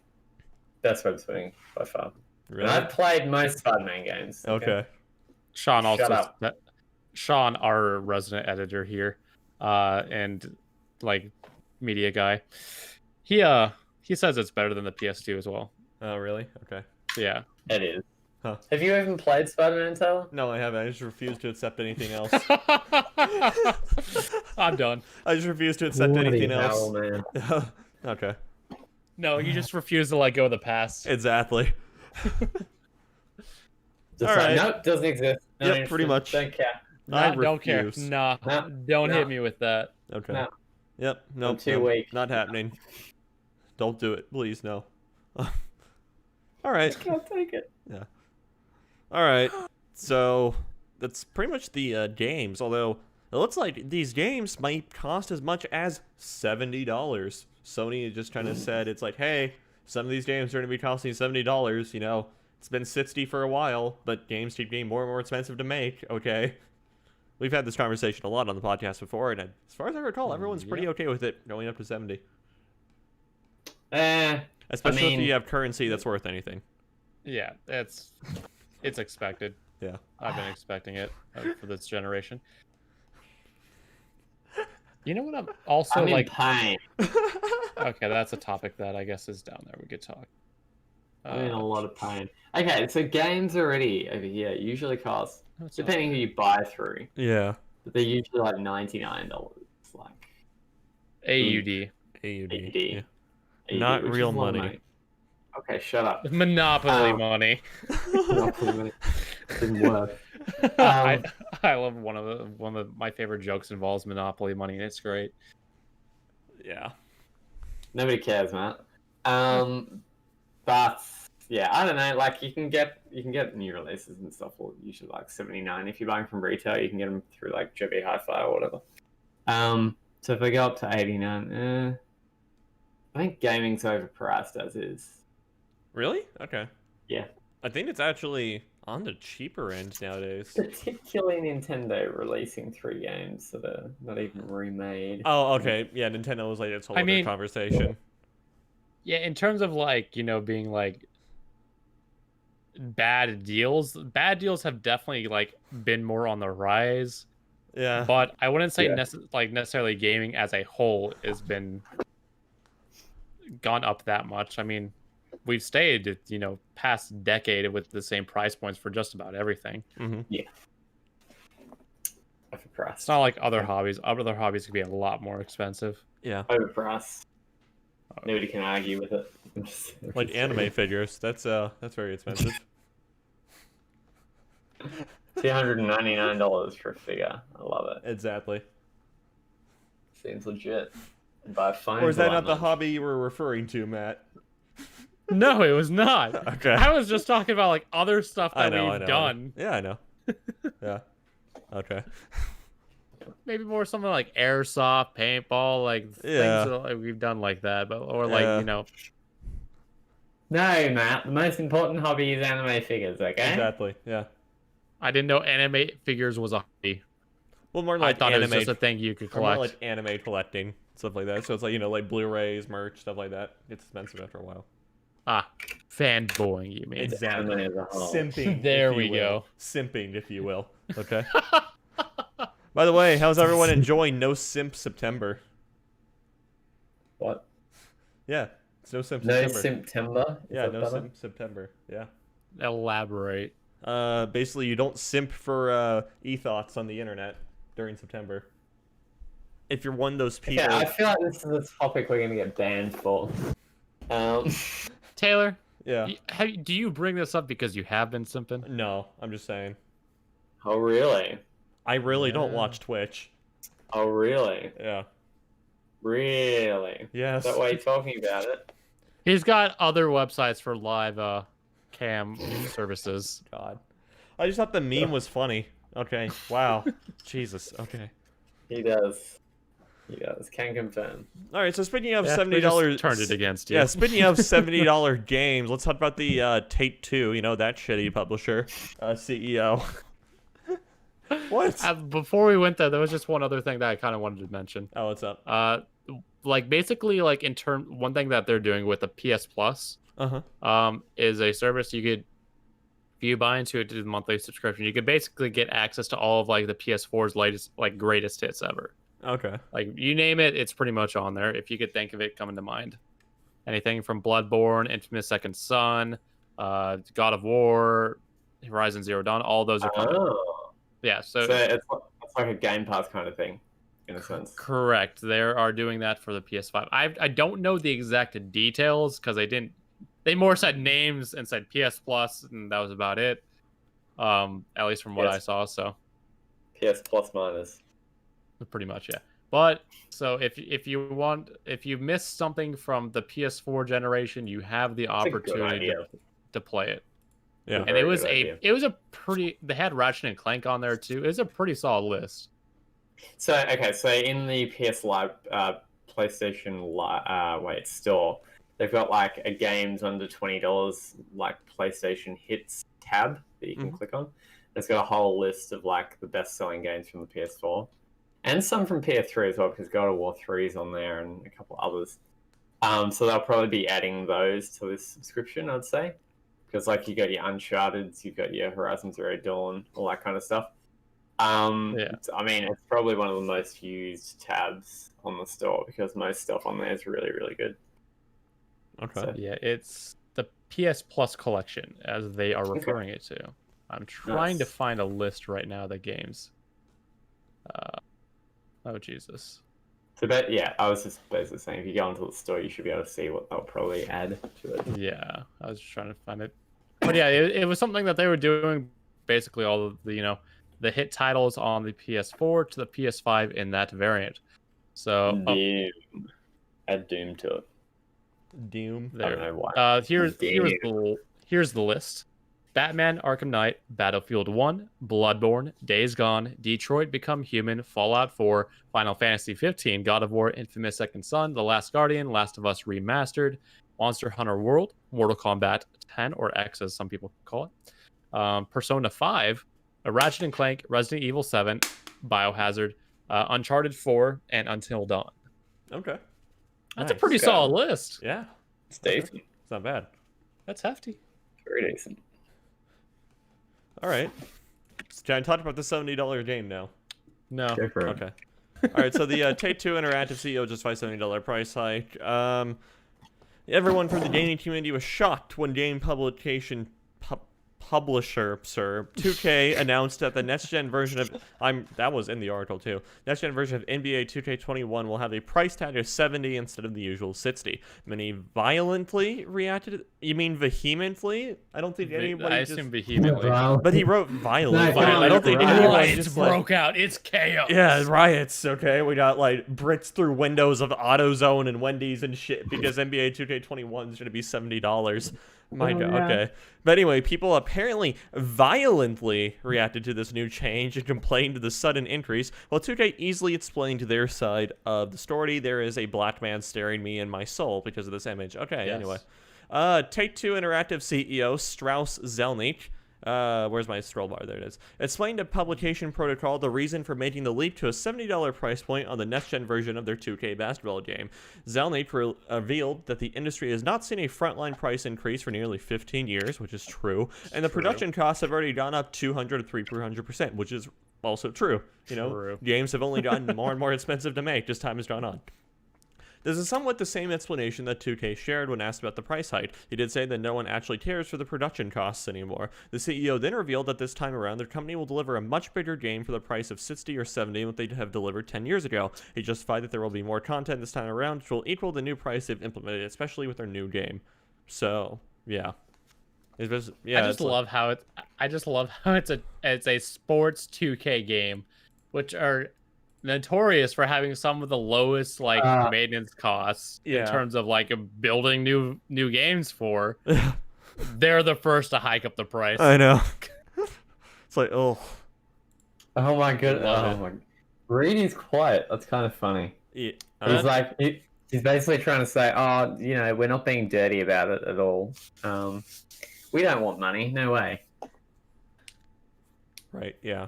Best web swing by far. Really? And I've played most Spider-Man games. Okay. Sean Shut also. up. Sean, our resident editor here, and like media guy, he says it's better than the PS2 as well. Oh, really? Okay. Yeah. It is. Huh. Have you even played Spider-Man, Taylor? No, I haven't. I just refuse to accept anything else. I'm done. I just refuse to accept Bloody anything hell, else. man. Okay. No, you just refuse to let go of the past. Exactly. Just All like, right. nope, doesn't exist. Not Yep, pretty interested, much. Don't care. I Don't care. refuse. Nah, No, don't no. hit me with that. Okay. No. Yep. Nope. too nope, weak. Not happening. Don't do it, please. No. All right. Can't take it. All right. So that's pretty much the games. Although it looks like these games might cost as much as $70. Sony just kind of said it's like, hey, some of these games are going to be costing $70. You know, it's been 60 for a while, but games keep getting more and more expensive to make. Okay. We've had this conversation a lot on the podcast before, and as far as I recall, everyone's pretty okay with it going up to 70. Especially if mean- you have currency that's worth anything. Yeah, it's expected. Yeah. I've been expecting it for this generation. You know what? I'm also I'm in like. pain. Okay, that's a topic that I guess is down there. We could talk. I'm in a lot of pain. Okay, so games already over here usually cost, What's up? depending who you buy through, Yeah. but they're usually like $99. Like AUD. AUD. AUD. Yeah. AUD, Not which is real a lot of money. Okay, shut up. Monopoly Um, money. Didn't work. I love one of my favorite jokes involves Monopoly money, and it's great. Yeah. Nobody cares, Matt. But yeah, I don't know. Like you can get new releases and stuff for usually like 79. If you're buying from retail, you can get them through like JB Hi-Fi or whatever. So if I go up to 89, I think gaming's overpriced as is. Really? Okay. Yeah. I think it's actually On the cheaper end nowadays. Particularly Nintendo releasing 3 games that are not even remade. Oh, okay. Yeah, Nintendo was like its whole other conversation. Yeah, in terms of like, being like bad deals have definitely like been more on the rise. Yeah. But I wouldn't say Yeah. necessarily gaming as a whole has been gone up that much. I mean, we've stayed, past decade with the same price points for just about everything. Mm-hmm. Yeah. Overpriced. It's not like other hobbies. Other hobbies could be a lot more expensive. Yeah. Overpriced. Nobody can argue with it. Like anime figures. That's very expensive. $299 for a figure. I love it. Exactly. Seems legit. Buy a phone. Or is that for not the much. hobby you were referring to, Matt? No, it was not. Okay. I was just talking about like other stuff that I know. we've done. Yeah, I know. Yeah. Okay. Maybe more something like airsoft, paintball, like Yeah. things that like, we've done like that, but or like Yeah. No, Matt. The most important hobby is anime figures. Okay. Exactly. Yeah. I didn't know anime figures was a hobby. Well, more I like thought anime. it was just a thing you could Or more collect. like anime collecting, stuff like that. So it's like, like Blu-rays, merch, stuff like that. It's expensive after a while. Fanboying, you mean? Exactly. Anime as a whole. Simping. There if you we will. go. Simping, if you will. Okay. By the way, how's everyone enjoying No Simp September? What? Yeah, it's No Simp No September. September. Is Yeah, that No better? Simp September. Yeah. Elaborate. Basically, you don't simp for e-thoughts on the internet during September. If you're one of those people. Yeah, I feel like this is a topic we're gonna get banned for. Taylor, Yeah. do you bring this up because you have been simping? No, I'm just saying. Oh really? I really don't Yeah. watch Twitch. Oh really? Yeah. Really? Yes. Is that why you're talking about it? He's got other websites for live cam services. God. I just thought the meme was funny. Okay. Wow. Jesus. Okay. He does. He does. Can confirm. All right. So speaking of Yeah, we $70, just turned it against you. Yeah. Speaking of $70 games, let's talk about the Take Two. That shitty publisher CEO. What? Before we went there was just one other thing that I kind of wanted to mention. Oh, what's up? Like basically, like one thing that they're doing with the PS Plus, is a service you could, if you buy into it to the monthly subscription, you could basically get access to all of like the PS4's latest, like greatest hits ever. Okay. Like you name it, it's pretty much on there. If you could think of it coming to mind, anything from Bloodborne, Infamous Second Son, God of War, Horizon Zero Dawn, all those are coming. Oh. Yeah, so it's like a Game Pass kind of thing, in a sense. correct. They are doing that for the PS5. I don't know the exact details because they more said names and said PS Plus, and that was about it. At least from what I saw. So PS Plus minus. pretty much, yeah. But so if you missed something from the PS4 generation, you have the That's a good opportunity idea. to play it. Yeah. And it was idea. a pretty. They had Ratchet and Clank on there too. It was a pretty solid list. So in the PS Live, PlayStation store, they've got like a games under $20 like PlayStation Hits tab that you can click on. It's got a whole list of like the best-selling games from the PS4, and some from PS3 as well, because God of War 3 is on there and a couple others. So they'll probably be adding those to this subscription, I'd say, because like you got your Uncharted, you've got your Horizon Zero Dawn, all that kind of stuff. I mean, it's probably one of the most used tabs on the store because most stuff on there is really, really good. Okay. So- Yeah, it's the PS Plus collection, as they are referring it to. I'm trying to Nice. find a list right now of the games. Oh, Jesus. So that, yeah, I was just basically saying, if you go into the store, you should be able to see what they'll probably add to it. Yeah, I was just trying to find it. But yeah, it was something that they were doing, basically all of the, the hit titles on the PS4 to the PS5 in that variant. So Doom. Add Doom to it. Doom. I don't there. know why. Here's the list. Batman: Arkham Knight, Battlefield 1, Bloodborne, Days Gone, Detroit: Become Human, Fallout 4, Final Fantasy 15, God of War, Infamous Second Son, The Last Guardian, Last of Us Remastered, Monster Hunter World, Mortal Kombat 10 or X as some people call it, Persona 5, Ratchet and Clank, Resident Evil 7, Biohazard, Uncharted 4, and Until Dawn. Okay. That's a Nice. pretty Okay. solid list. Yeah. It's decent. It's not bad. That's hefty. Very decent. All right. Can I talk about the $70 game now? No. Go for it. Okay. All right. So the Take-Two Interactive CEO justifies $70 price hike. Everyone from the gaming community was shocked when game publisher 2K announced that the next-gen version of that was in the article too. Next-gen version of NBA 2K21 will have a price tag of 70 instead of the usual 60. Many violently reacted. You mean vehemently? I don't think anybody. I assume vehemently. But he wrote violent. No, I don't think riots. anyone Riots just like, broke out. It's chaos. yeah, riots. Okay, we got like bricks through windows of AutoZone and Wendy's and shit because NBA 2K21 is going to be $70. My God. yeah. Okay. But anyway, people apparently violently reacted to this new change and complained to the sudden increase. While 2K easily explained to their side of the story, there is a black man staring me in my soul because of this image. Okay, Yes. anyway. Take-Two Interactive CEO Strauss Zelnick, where's my scroll bar? There it is. Explained to Publication Protocol the reason for making the leap to a $70 price point on the next-gen version of their 2K basketball game. Zelnick revealed that the industry has not seen a frontline price increase for nearly 15 years, which is true, and the production costs have already gone up 200 to 300%, which is also true. You know, True. games have only gotten more and more expensive to make as time has gone on. This is somewhat the same explanation that 2K shared when asked about the price hike. He did say that no one actually cares for the production costs anymore. The CEO then revealed that this time around, their company will deliver a much bigger game for the price of 60 or 70 what they have delivered 10 years ago. He justified that there will be more content this time around, which will equal the new price they've implemented, especially with their new game. So, yeah. I just love how it's a sports 2K game, which are notorious for having some of the lowest maintenance costs in Yeah. terms of like building new games for. They're the first to hike up the price. I know. It's like, oh. Oh my god. Love Oh my. Reedy's quiet. That's kind of funny. Yeah. He's like, he's basically trying to say, oh, you know, we're not being dirty about it at all. We don't want money. No way. Right, yeah.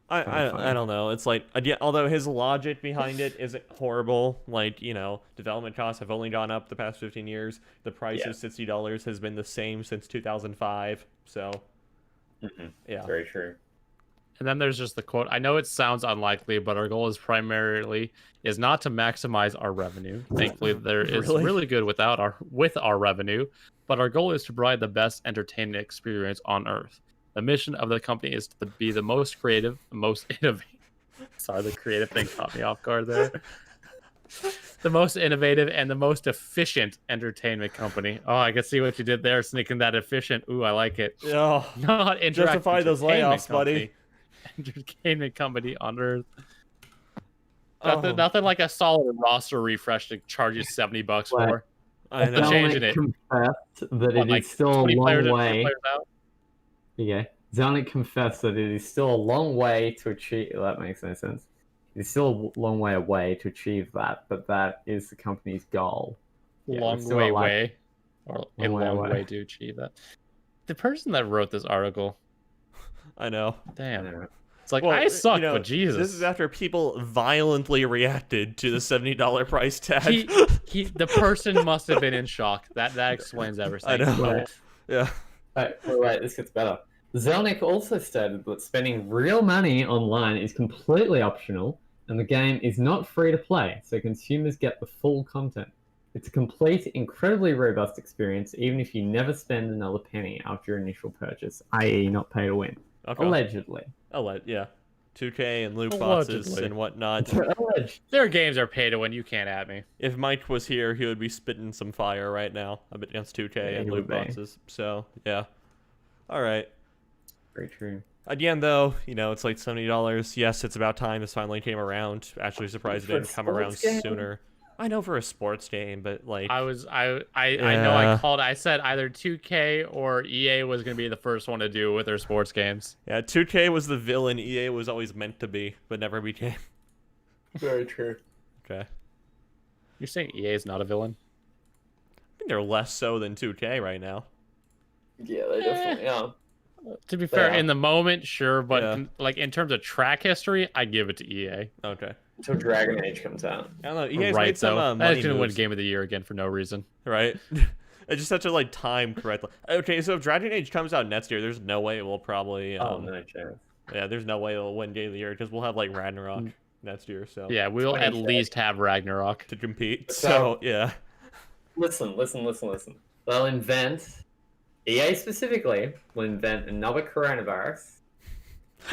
Kinda I funny. don't know. It's like, again, although his logic behind it isn't horrible, like, you know, development costs have only gone up the past 15 years. The price Yeah. of $60 has been the same since 2005. So, yeah. Very true. And then there's just the quote. I know it sounds unlikely, but our goal is not to maximize our revenue. Thankfully, there is Really? really good with our revenue, but our goal is to provide the best entertainment experience on Earth. The mission of the company is to be the most creative, the most innovative. Sorry, the creative thing caught me off guard there. The most innovative and the most efficient entertainment company. Oh, I can see what you did there, sneaking that efficient. Ooh, I like it. Oh, Not interactive justify those entertainment layoffs, buddy. company. Entertainment company on Earth. Oh. Nothing like a solid roster refresh to charge you $70 Right. for. I They're know. changing it. Confessed that What, it like is still a 20 long players in, 20 way. players out? Yeah. Zelnick confessed that it is still a long way to achieve. That makes no sense. It's still a long way away to achieve that, but that is the company's goal. Yeah, Long it's still way a lot- way. Or a Long way long away. way to achieve that. The person that wrote this article, I know. damn. It's like, Well, I suck, you know, but Jesus. This is after people violently reacted to the $70 price tag. The person must have been in shock. That explains everything. I know. Right. Yeah. Wait, this gets better. Zelnick also stated that spending real money online is completely optional, and the game is not free to play, so consumers get the full content. It's a complete, incredibly robust experience, even if you never spend another penny after your initial purchase, i.e., not pay to win. Okay. Allegedly. Yeah. 2K and loot boxes Allegedly. and whatnot. Alleged. Their games are pay to win. You can't at me. If Mike was here, he would be spitting some fire right now against 2K Yeah, and he loot would be. boxes. So, yeah. All right. Very true. Again, though, you know, it's like $70. Yes, it's about time this finally came around. Actually surprised it For a didn't come around sports game? sooner. I know for a sports game, but like, I know I Yeah. called. I said either 2K or EA was going to be the first one to do with their sports games. yeah, 2K was the villain. EA was always meant to be, but never became. Very true. Okay. You're saying EA is not a villain? I think they're less so than 2K right now. Yeah, they definitely are. To be fair, Yeah. in the moment, sure, but Yeah. like in terms of track history, I give it to EA. Okay. Until Dragon Age comes out. I don't know. You guys Right, made some though. money That's gonna win moves, Game of the Year again for no reason. right? I just have to like time correctly. Okay, so if Dragon Age comes out next year, there's no way it will probably. Oh no chance. Yeah, there's no way it'll win Game of the Year because we'll have like Ragnarok next year, so Yeah, we'll at 2030. least have Ragnarok. to compete. So- So yeah, Listen. They'll invent, EA specifically, will invent another coronavirus.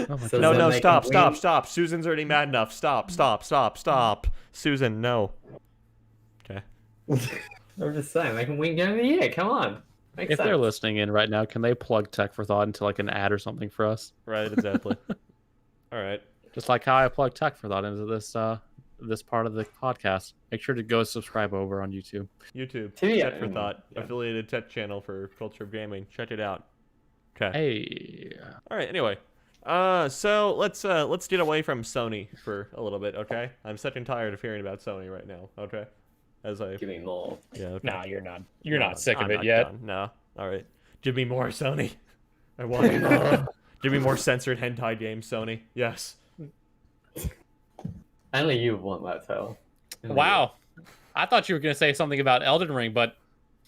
Oh my So no, then no, they stop, can stop, win- stop. Susan's already mad enough. Stop, Susan, no. Okay. I'm just saying, they can win Game of the Year. Come on. Makes If sense. they're listening in right now, can they plug Tech for Thought into like an ad or something for us? Right, exactly. All right. Just like how I plug Tech for Thought into this part of the podcast. Make sure to go subscribe over on YouTube. YouTube. Yeah, Tech for Thought, yeah. affiliated tech channel for culture of gaming. Check it out. Okay. Hey, All right. Anyway, so let's get away from Sony for a little bit, okay? I'm sick and tired of hearing about Sony right now, okay? As I Give me more. yeah. Okay. nah, you're not. You're No, not sick I'm of it not yet. done. No. All right. Give me more Sony. I want it. Give me more censored hentai games, Sony. Yes. Only you want that, Tail. Wow, I thought you were gonna say something about Elden Ring, but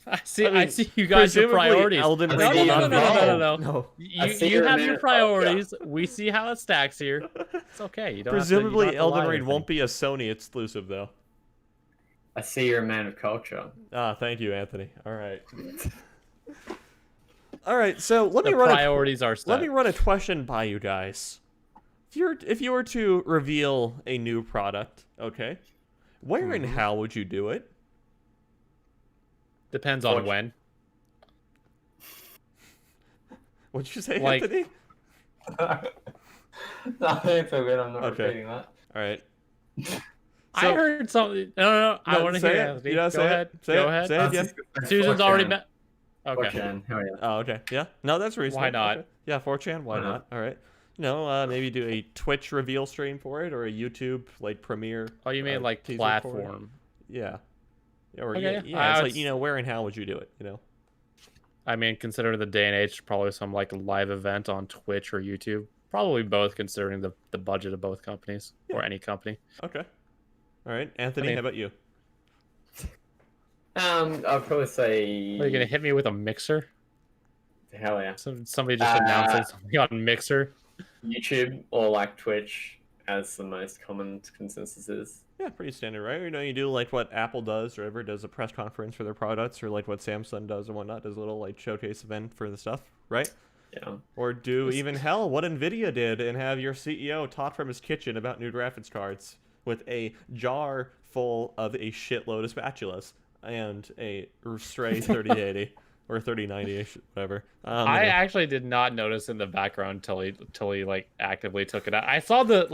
I see. I mean, you guys your presumably priorities. Elden No, Ring no, will no, not no, be- no, no. No. I You see you're a have man your of culture. priorities. We see how it stacks here. It's okay. You don't Presumably, have to, you don't have to Elden lie Ring or won't be a Sony exclusive, though. I see you're a man of culture. Ah, thank you, Anthony. All right. All right. So let me The run. priorities are set. Let me run a question by you guys. If you were to reveal a new product, okay, where and how would you do it? Depends on when. What'd you say, Like- Anthony? No, it's all good. I'm not Okay. repeating that. All right. I So- heard something. No. I No, want to say hear it. Anthony. You gotta Go say it. ahead. Say Go it. ahead. Say it. Yeah. Susan's already met. Okay. 4chan, hell yeah. Oh, okay. Yeah. No, that's reasonable. Why not? Okay. Yeah, 4chan. Why Why not? not? All right. You know, maybe do a Twitch reveal stream for it or a YouTube like premiere. Oh, you mean like teaser for it. platform? Yeah. Or Okay, yeah. It's I like was- where and how would you do it? You know. I mean, considering the day and age, probably some like live event on Twitch or YouTube. Probably both, considering the budget of both companies or any company. Okay. All right, Anthony. I mean- how about you? I'd probably say. Are you gonna hit me with a mixer? Hell yeah. Somebody just announced something on Mixer. YouTube or like Twitch as the most common consensus is. Yeah, pretty standard, right? You know, you do like what Apple does, or ever does a press conference for their products, or like what Samsung does and whatnot, does a little like showcase event for the stuff, right? Yeah. Or do even hell what Nvidia did and have your CEO talk from his kitchen about new graphics cards with a jar full of a shitload of spatulas and a stray 3080 or 3090, whatever. I Anyway. actually did not notice in the background till he like actively took it out. I saw the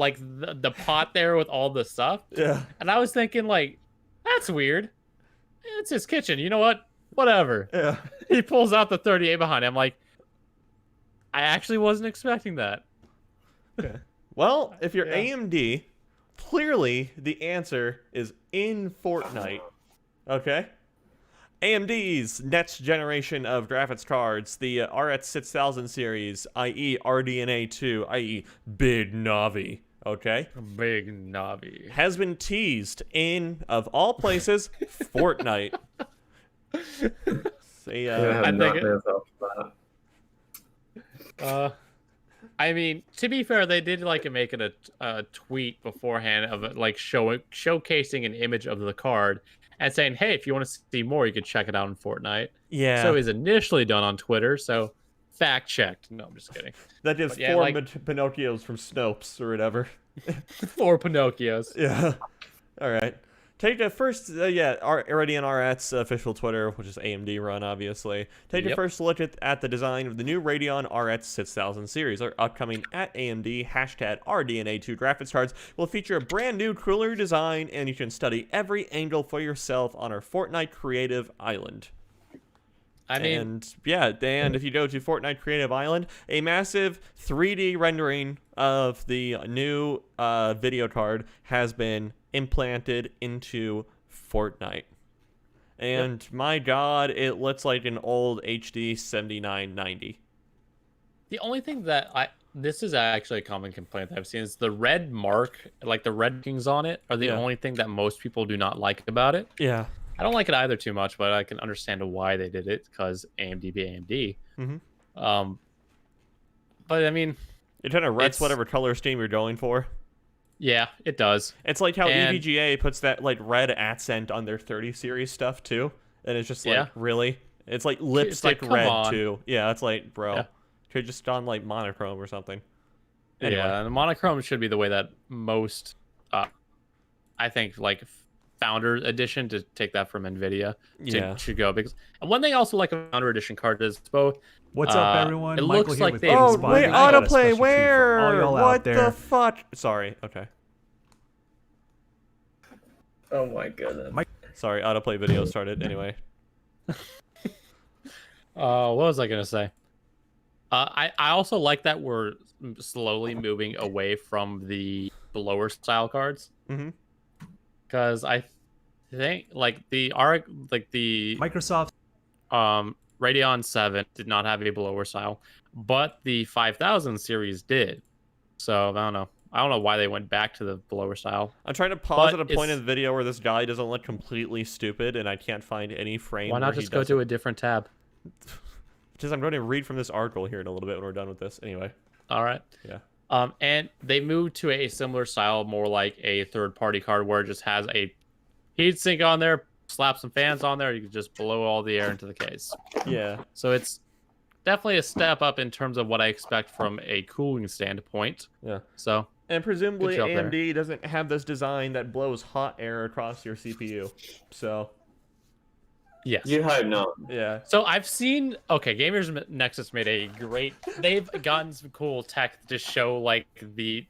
the pot there with all the stuff, Yeah. and I was thinking like, that's weird. It's his kitchen. You know what? Whatever. Yeah. He pulls out the 38 behind him. Like, I actually wasn't expecting that. Okay. Well, if you're Yeah. AMD, clearly the answer is in Fortnite. Okay? AMD's next generation of graphics cards, the RX 6000 series, i.e. RDNA 2, i.e. Big Navi, okay, Big Navi. has been teased in, of all places, Fortnite. Say, I think think it- I mean, to be fair, they did like make it a tweet beforehand of it, like showcasing an image of the card and saying, "Hey, if you want to see more, you can check it out on Fortnite." yeah, So it was initially done on Twitter. So fact checked. No, I'm just kidding. that is but yeah, 4 like- Pinocchios from Snopes or whatever. 4 Pinocchios. Yeah. All right. Take the first, Radeon RX official Twitter, which is AMD run, obviously. Take a Yep. first look at the design of the new Radeon RX 6000 series. Our upcoming at AMD #RDNA2 graphics cards will feature a brand new, cooler design, and you can study every angle for yourself on our Fortnite Creative Island. I mean, And if you go to Fortnite Creative Island, a massive 3D rendering of the new video card has been implanted into Fortnite. And my god, it looks like an old HD 7990. The only thing that this is actually a common complaint that I've seen is the red mark, like the red kings on it, are the Yeah. only thing that most people do not like about it. Yeah. I don't like it either too much, but I can understand why they did it because AMD be AMD. Mm-hmm. But I mean, It kind of writes It's- whatever color scheme you're going for. yeah, it does. It's like how And- EVGA puts that like red accent on their 30 series stuff too, and it's just like Yeah. really, it's like lipstick come red on. too. Yeah, it's like bro, Yeah. could just done like monochrome or something. Anyway. Yeah, and the monochrome should be the way that most, I think, like Founder Edition, to take that from NVIDIA, Yeah. should go. Because and one thing I also like a Founder Edition card is both. What's up, everyone? It Michael looks here like with they- Oh Spot. wait, I got a autoplay special treat for where? all y'all out What there. the fuck? Sorry. Okay. Oh my goodness. Sorry, autoplay video started anyway. What was I gonna say? I also like that we're slowly moving away from the blower style cards, Mm-hmm. because I think like the ARC, like the Microsoft. Radeon 7 did not have a blower style, but the 5000 series did. So I don't know why they went back to the blower style. I'm trying to pause But at a point it's- in the video where this guy doesn't look completely stupid, and I can't find any frame. Why where not he just go does to it. a different tab? Just I'm going to read from this article here in a little bit when we're done with this. Anyway. All right. Yeah. And they moved to a similar style, more like a third-party card where it just has a heatsink on there, slap some fans on there, you can just blow all the air into the case. Yeah. So it's definitely a step up in terms of what I expect from a cooling standpoint. Yeah. So And presumably Good job there. AMD doesn't have this design that blows hot air across your CPU. So, yes. You hope not. yeah. So I've seen Gamers Nexus made a great. They've gotten some cool tech to show like the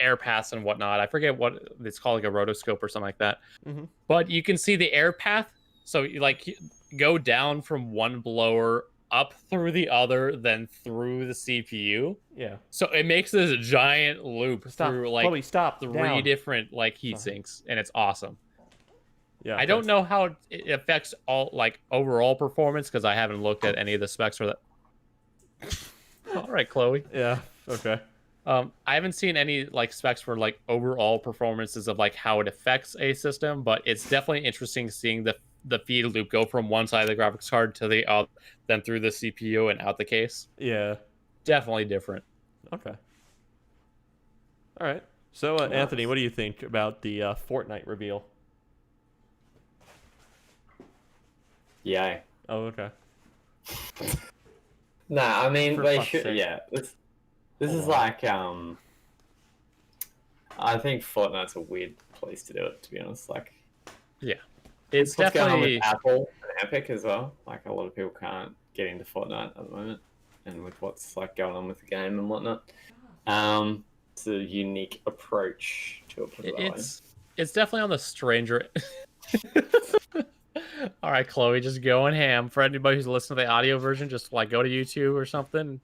air paths and whatnot. I forget what it's called, like a rotoscope or something like that. Mhm. But you can see the air path. So you go down from one blower up through the other, then through the CPU. Yeah. So it makes this giant loop Stop. through like Chloe, stop. 3 Down. different like heat Sorry. sinks, and it's awesome. Yeah. I don't know how it affects all like overall performance because I haven't looked at any of the specs for that. All right, Chloe. Yeah. Okay. I haven't seen any like specs for like overall performances of like how it affects a system, but it's definitely interesting seeing the feed loop go from one side of the graphics card to the other, then through the CPU and out the case. Yeah. Definitely different. Okay. All right. So, Anthony, what do you think about the Fortnite reveal? Yay. Oh, okay. Nah, I mean For they fuck's should. sake. Yeah, this is on. like I think Fortnite's a weird place to do it. To be honest, like It's what's going on definitely with Apple and Epic as well. Like a lot of people can't get into Fortnite at the moment, and with what's like going on with the game and whatnot. It's a unique approach to it. Put it that way. it's definitely on the stranger. All right, Chloe, just going ham. For anybody who's listening to the audio version, just like go to YouTube or something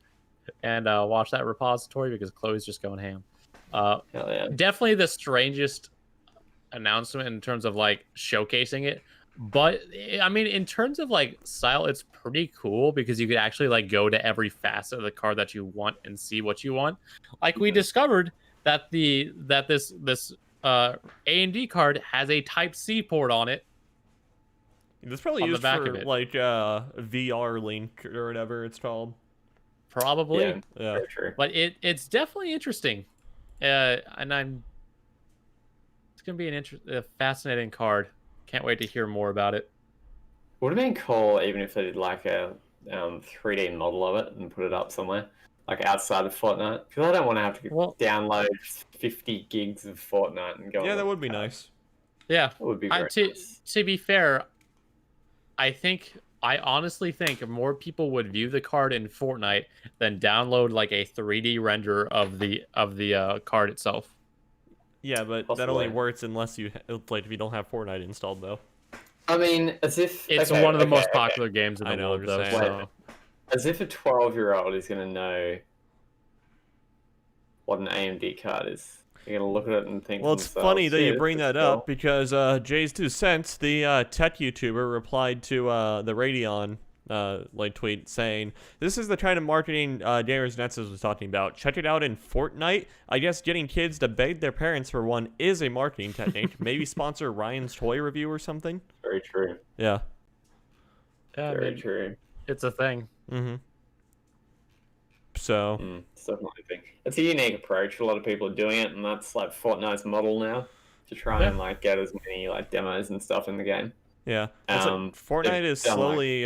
and watch that repository because Chloe's just going ham. Hell yeah. Definitely the strangest announcement in terms of like showcasing it. But I mean, in terms of like style, it's pretty cool because you could actually like go to every facet of the card that you want and see what you want. Like we discovered that this AMD card has a Type C port on it. That's probably On the used back for of it. like VR Link or whatever it's called. Probably. Yeah, Yeah. very true. But it's definitely interesting. And it's gonna be a fascinating card. Can't wait to hear more about it. Would have been cool even if they did like a 3D model of it and put it up somewhere, like outside of Fortnite. Because I don't want to have to Well- download 50 gigs of Fortnite and go. Yeah, on that the would be card. nice. Yeah. That would be very nice. To be fair, I honestly think more people would view the card in Fortnite than download like a 3D render of the card itself. Yeah, but that Possibly. only works unless you like if you don't have Fortnite installed though. I mean, as if It's okay, one of the okay, most okay. popular games in I the know, world, I'm though. just saying. So As if a 12-year-old is going to know what an AMD card is. You're going to look at it and think. Well, to it's themselves, funny that "Yeah, you this bring is that cool." up because Jay's 2 cents, the tech YouTuber, replied to the Radeon like tweet saying, "This is the kind of marketing Daniels Nexus was talking about. Check it out in Fortnite. I guess getting kids to beg their parents for one is a marketing technique. Maybe sponsor Ryan's toy review or something." Very true. Yeah. Yeah, I Very mean, true. it's a thing. Mm-hmm. So. It's definitely a thing. It's a unique approach. A lot of people are doing it, and that's like Fortnite's model now to try and like get as many like demos and stuff in the game. Yeah, it's like Fortnite is done, slowly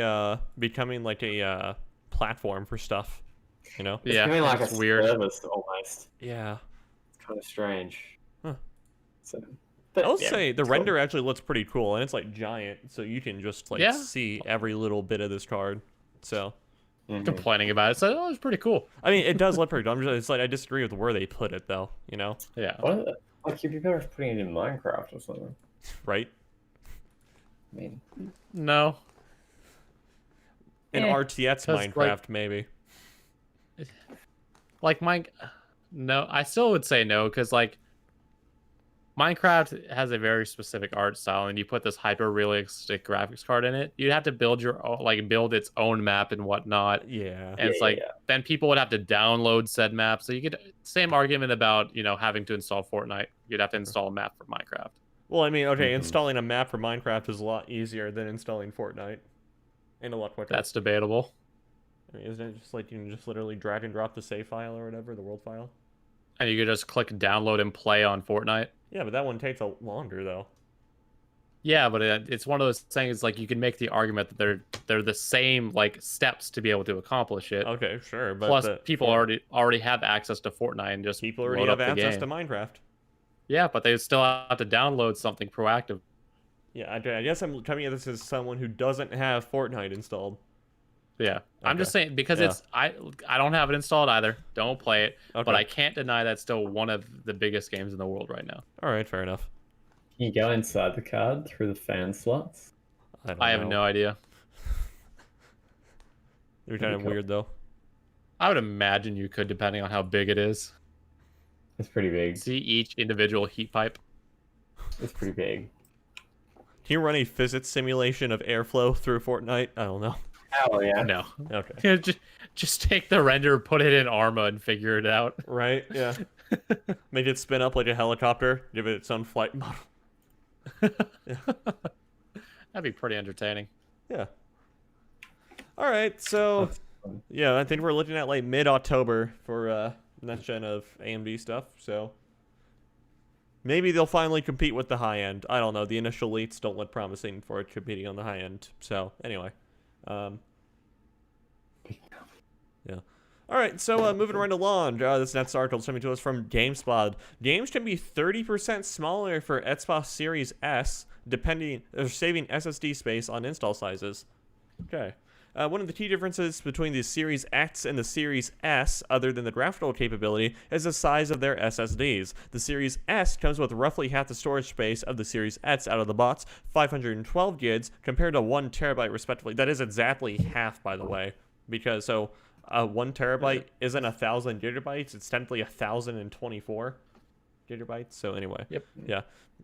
becoming like a platform for stuff, you know? It's Yeah, becoming like it's a weird. service almost. Yeah. It's kind of strange. Huh. So, I will yeah, say the it's render cool. actually looks pretty cool, and it's like giant, so you can just like Yeah. see every little bit of this card. So, Complaining about it, so oh, it's pretty cool. I mean, it does look pretty. It's like I disagree with where they put it, though. You know, Yeah. Like you'd be better off putting it in Minecraft or something. right? I mean, No. In RTX 'cause, Minecraft, like- maybe. Like no, I still would say no, because like Minecraft has a very specific art style, and you put this hyper realistic graphics card in it, you'd have to build your own, like build its own map and whatnot. Yeah. And it's like then people would have to download said map. So you could same argument about having to install Fortnite. You'd have to install a map for Minecraft. Well, I mean, okay, installing a map for Minecraft is a lot easier than installing Fortnite, and a lot quicker. That's debatable. I mean, isn't it just like you can just literally drag and drop the save file or whatever, the world file? And you could just click download and play on Fortnite. Yeah, but that one takes a longer though. Yeah, but it's one of those things like you can make the argument that they're the same like steps to be able to accomplish it. Okay, sure, but Plus, people already have access to Fortnite and just people already load have up the access game. to Minecraft. Yeah, but they still have to download something proactive. Yeah, I guess I'm coming at this as someone who doesn't have Fortnite installed. Yeah, I'm just Okay. saying because Yeah. I don't have it installed either. Don't play it, Okay. but I can't deny that's still one of the biggest games in the world right now. All right, fair enough. Can you go inside the card through the fan slots? I have no idea. They're kind of cool. weird though. I would imagine you could, depending on how big it is. It's pretty big. See each individual heat pipe. It's pretty big. Can you run a physics simulation of airflow through Fortnite? I don't know. hell yeah. No, Okay. just take the render, put it in Arma, and figure it out. Right? Yeah. Make it spin up like a helicopter. Give it its own flight model. That'd be pretty entertaining. Yeah. All right, so yeah, I think we're looking at like mid-October for next gen of AMD stuff. So maybe they'll finally compete with the high end. I don't know. The initial leaks don't look promising for it competing on the high end. So anyway, yeah. All right, so moving right along, this next article is coming to us from GameSpot. Games can be 30% smaller for Xbox Series S, saving SSD space on install sizes. Okay. One of the key differences between the Series X and the Series S, other than the graphical capability, is the size of their SSDs. The Series S comes with roughly half the storage space of the Series X out of the box, 512 gigs, compared to 1 terabyte respectively. That is exactly half, by the way, because 1 terabyte isn't 1,000 gigabytes. It's technically 1,024 gigabytes. So anyway, Yep. Yeah.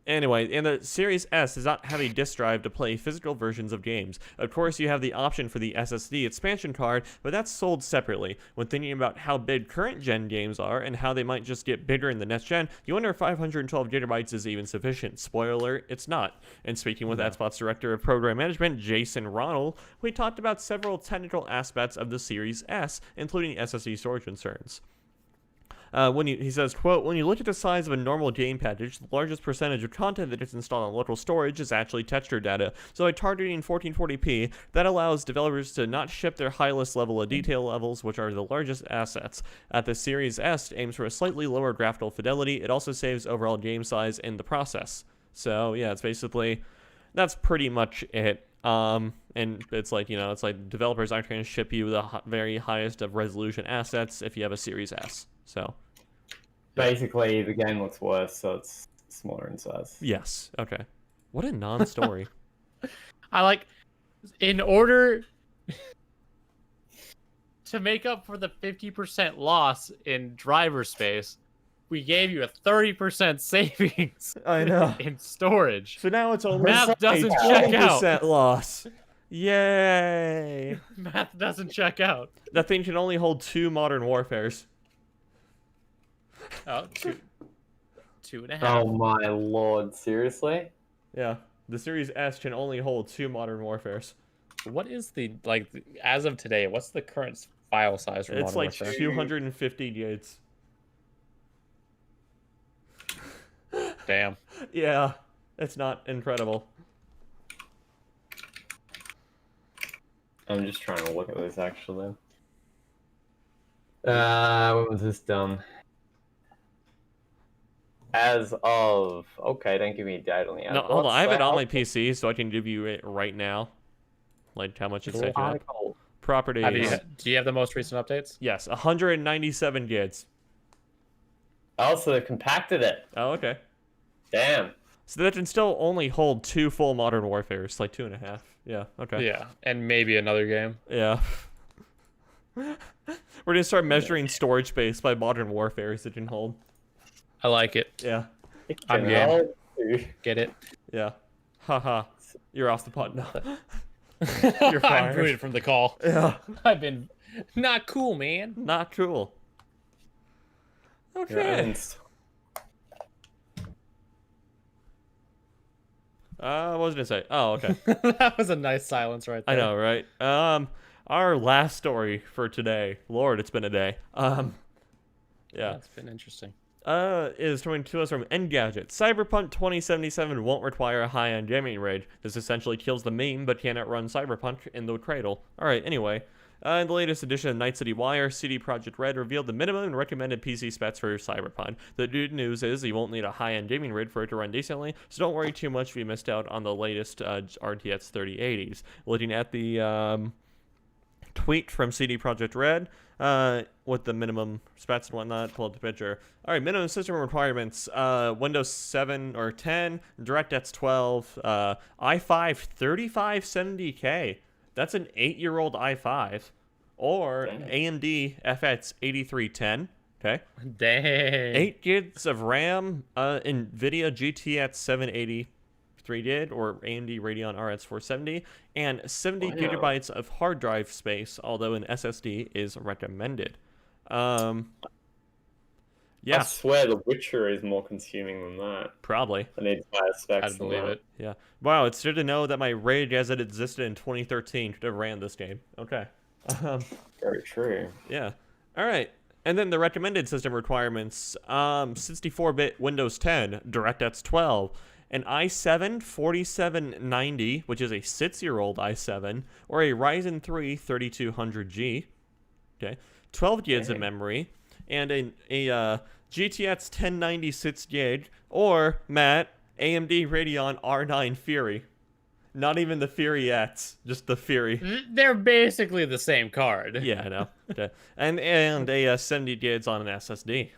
Anyway, and the Series S does not have a disk drive to play physical versions of games. Of course, you have the option for the SSD expansion card, but that's sold separately. When thinking about how big current gen games are and how they might just get bigger in the next gen, you wonder if 512 gigabytes is even sufficient. Spoiler alert, it's not. And speaking with Xbox Director of Program Management, Jason Ronald, we talked about several technical aspects of the Series S, including SSD storage concerns. He says, quote, "When you look at the size of a normal game package, the largest percentage of content that is installed on local storage is actually texture data. So by targeting 1440p, that allows developers to not ship their highest level of detail levels, which are the largest assets. At the Series S aims for a slightly lower graphical fidelity. It also saves overall game size in the process." So yeah, it's basically, that's pretty much it. And it's like, it's like developers aren't going to ship you the very highest of resolution assets if you have a Series S. So Basically, the game looks worse, so it's smaller in size. yes. Okay. What a non-story. I like, in order to make up for the 50% loss in driver space, we gave you a 30% savings I know. in storage. So now it's only Math a doesn't check out. 20% loss. Yay! Math doesn't check out. That thing can only hold 2 Modern Warfares. Oh, two and a half. Oh my lord, seriously? Yeah, the Series S can only hold 2 Modern Warfares. What is as of today? What's the current file size for It's Modern like Warfare? 250 gigs. Damn. Yeah, it's not incredible. I'm just trying to look at this actually. When was this done? As of don't give me a date on the No, hold on. I have it on my PC, so I can give you it right now. Like how much it's taking up. Properties. Do you have the most recent updates? Yes, 197 gigs. Oh, so they've compacted it. Oh, okay. Damn. So that can still only hold 2 full Modern Warfares, like 2.5. Yeah, okay. Yeah, and maybe another game. Yeah. We're gonna start measuring storage space by Modern Warfares it can hold. I like it. Yeah. I'm game. Get it? Yeah. Haha. You're off the pot now. You're fired. I'm booted from the call. Yeah. I've been not cool, man. Not cool. Okay. What was I gonna say? Oh, okay. That was a nice silence right there. I know, right? Our last story for today. Lord, it's been a day. Yeah. That's been interesting. Is coming to us from Engadget. Cyberpunk 2077 won't require a high-end gaming rig. This essentially kills the meme, but cannot run Cyberpunk in the cradle. Alright, anyway. In the latest edition of Night City Wire, CD Projekt Red revealed the minimum and recommended PC specs for Cyberpunk. The good news is you won't need a high-end gaming rig for it to run decently, so don't worry too much if you missed out on the latest RTX 3080s. Looking at the tweet from CD Projekt Red, with the minimum specs and whatnot, pull up the picture. Alright, minimum system requirements, Windows 7 or 10, DirectX 12, i5 3570K. That's an 8-year-old i5. Or AMD FX 8310. Okay. Dang. 8 gigs of RAM, NVIDIA GTX 780 3 gig or AMD Radeon RX 470, and 70 gigabytes of hard drive space, although an SSD is recommended. Yeah. I swear The Witcher is more consuming than that. Probably. I need higher specs. I'd believe it. Yeah. Wow, it's good to know that my rig as it existed in 2013 could have ran this game. Okay. Very true. Yeah. All right. And then the recommended system requirements, 64-bit Windows 10, DirectX 12, an i7 4790, which is a 6-year-old i7, or a Ryzen 3 3200G, okay, 12 gigs of memory, and a GTX 1096 gig, or, Matt, AMD Radeon R9 Fury. Not even the Fury X, just the Fury. They're basically the same card. Yeah, I know. Okay. And a 70 gigs on an SSD.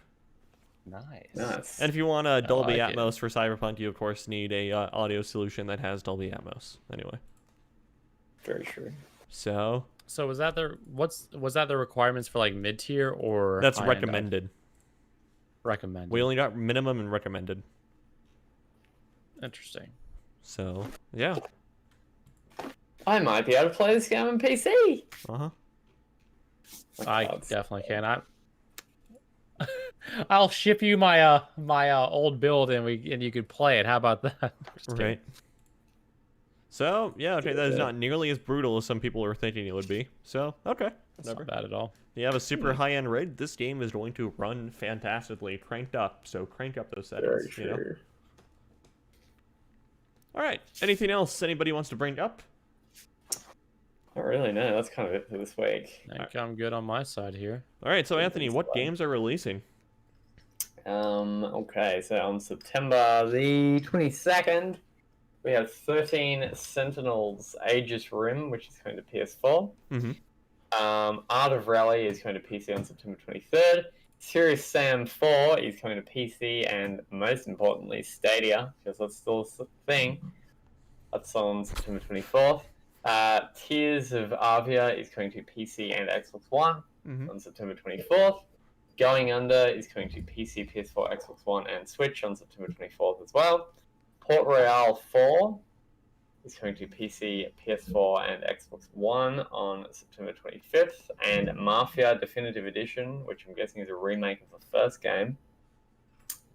Nice. And if you want a Dolby like Atmos for Cyberpunk, you of course need a audio solution that has Dolby Atmos. Anyway. Very true. So was that the requirements for like mid tier or that's high-end? recommended. Recommended. We only got minimum and recommended. Interesting. So yeah. I might be able to play this game on PC. Uh-huh. I definitely can. I'll ship you my old build and you could play it. How about that? Right. So yeah, okay, that is not nearly as brutal as some people were thinking it would be. So okay, that's not bad at all. You have a super high-end rig. This game is going to run fantastically, cranked up. So crank up those settings. Very true. You know? All right. Anything else anybody wants to bring up? I don't really know. That's kind of it for this week. I think I'm good on my side here. All right. So Anthony, what games are releasing? Okay, so on September the 22nd, we have 13 Sentinels Aegis Rim, which is going to PS4. Mm-hmm. Art of Rally is going to PC on September 23rd. Serious Sam 4 is coming to PC, and most importantly, Stadia, because that's still a thing. That's on September 24th. Tears of Avia is coming to PC and Xbox One on September 24th. Going Under is coming to PC, PS4, Xbox One, and Switch on September 24th as well. Port Royale 4 is coming to PC, PS4, and Xbox One on September 25th. And Mafia Definitive Edition, which I'm guessing is a remake of the first game,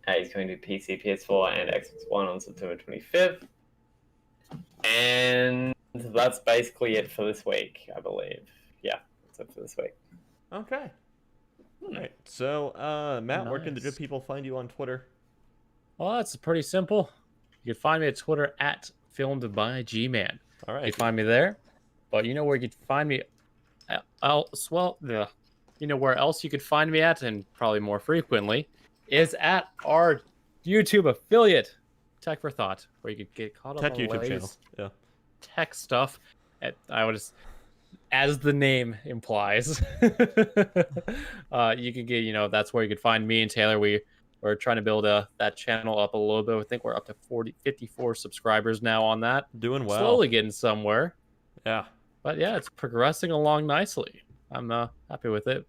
is coming to PC, PS4, and Xbox One on September 25th. And that's basically it for this week, I believe. Yeah, that's it for this week. Okay. All right. So, Matt, where can the good people find you on Twitter? Well, that's pretty simple. You can find me at Twitter at filmedbygman. All right. You can find me there. But you know where you can find me else? Well, you know where else you could find me at, and probably more frequently, is at our YouTube affiliate, Tech for Thought, where you could get caught up Tech on YouTube the channel. Yeah. tech stuff. I would just, as the name implies, you can get, that's where you could find me and Taylor. We're trying to build that channel up a little bit. I think we're up to 54 subscribers now on that. Doing well. Slowly getting somewhere. Yeah. But yeah, it's progressing along nicely. I'm happy with it.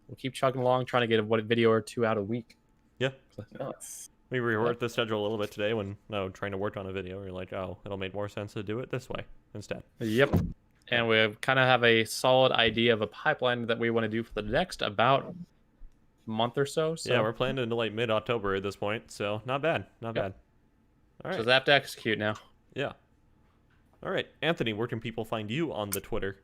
We'll keep chugging along, trying to get a video or two out a week. Yeah. Nice. We reworked the schedule a little bit today when trying to work on a video. We're like, oh, it'll make more sense to do it this way instead. Yep. And we kind of have a solid idea of a pipeline that we want to do for the next about month or so. Yeah, we're planning into like mid-October at this point, so not bad. Not bad. All right. So they have to execute now. Yeah. All right. Anthony, where can people find you on the Twitter?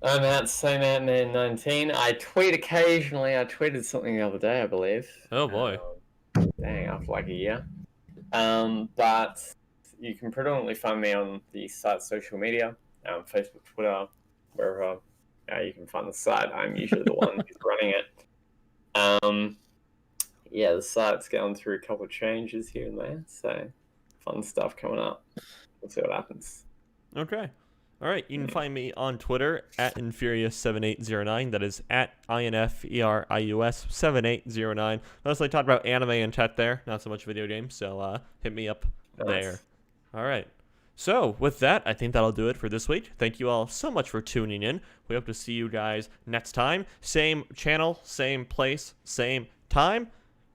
I'm at SameAntman19. I tweet occasionally. I tweeted something the other day, I believe. Oh, boy. Dang, after like a year. But you can predominantly find me on the site's social media, Facebook, Twitter, wherever you can find the site. I'm usually the one who's running it. Yeah, the site's going through a couple of changes here and there, so fun stuff coming up. We'll see what happens. Okay. All right. You can find me on Twitter at Infurious7809. That is at INFERIUS7809. I mostly talk about anime and tech there, not so much video games, so hit me up there. All right. So, with that, I think that'll do it for this week. Thank you all so much for tuning in. We hope to see you guys next time. Same channel, same place, same time.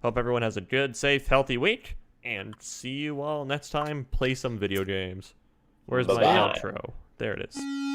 Hope everyone has a good, safe, healthy week. And see you all next time. Play some video games. Where's my Bye-bye. outro? There it is.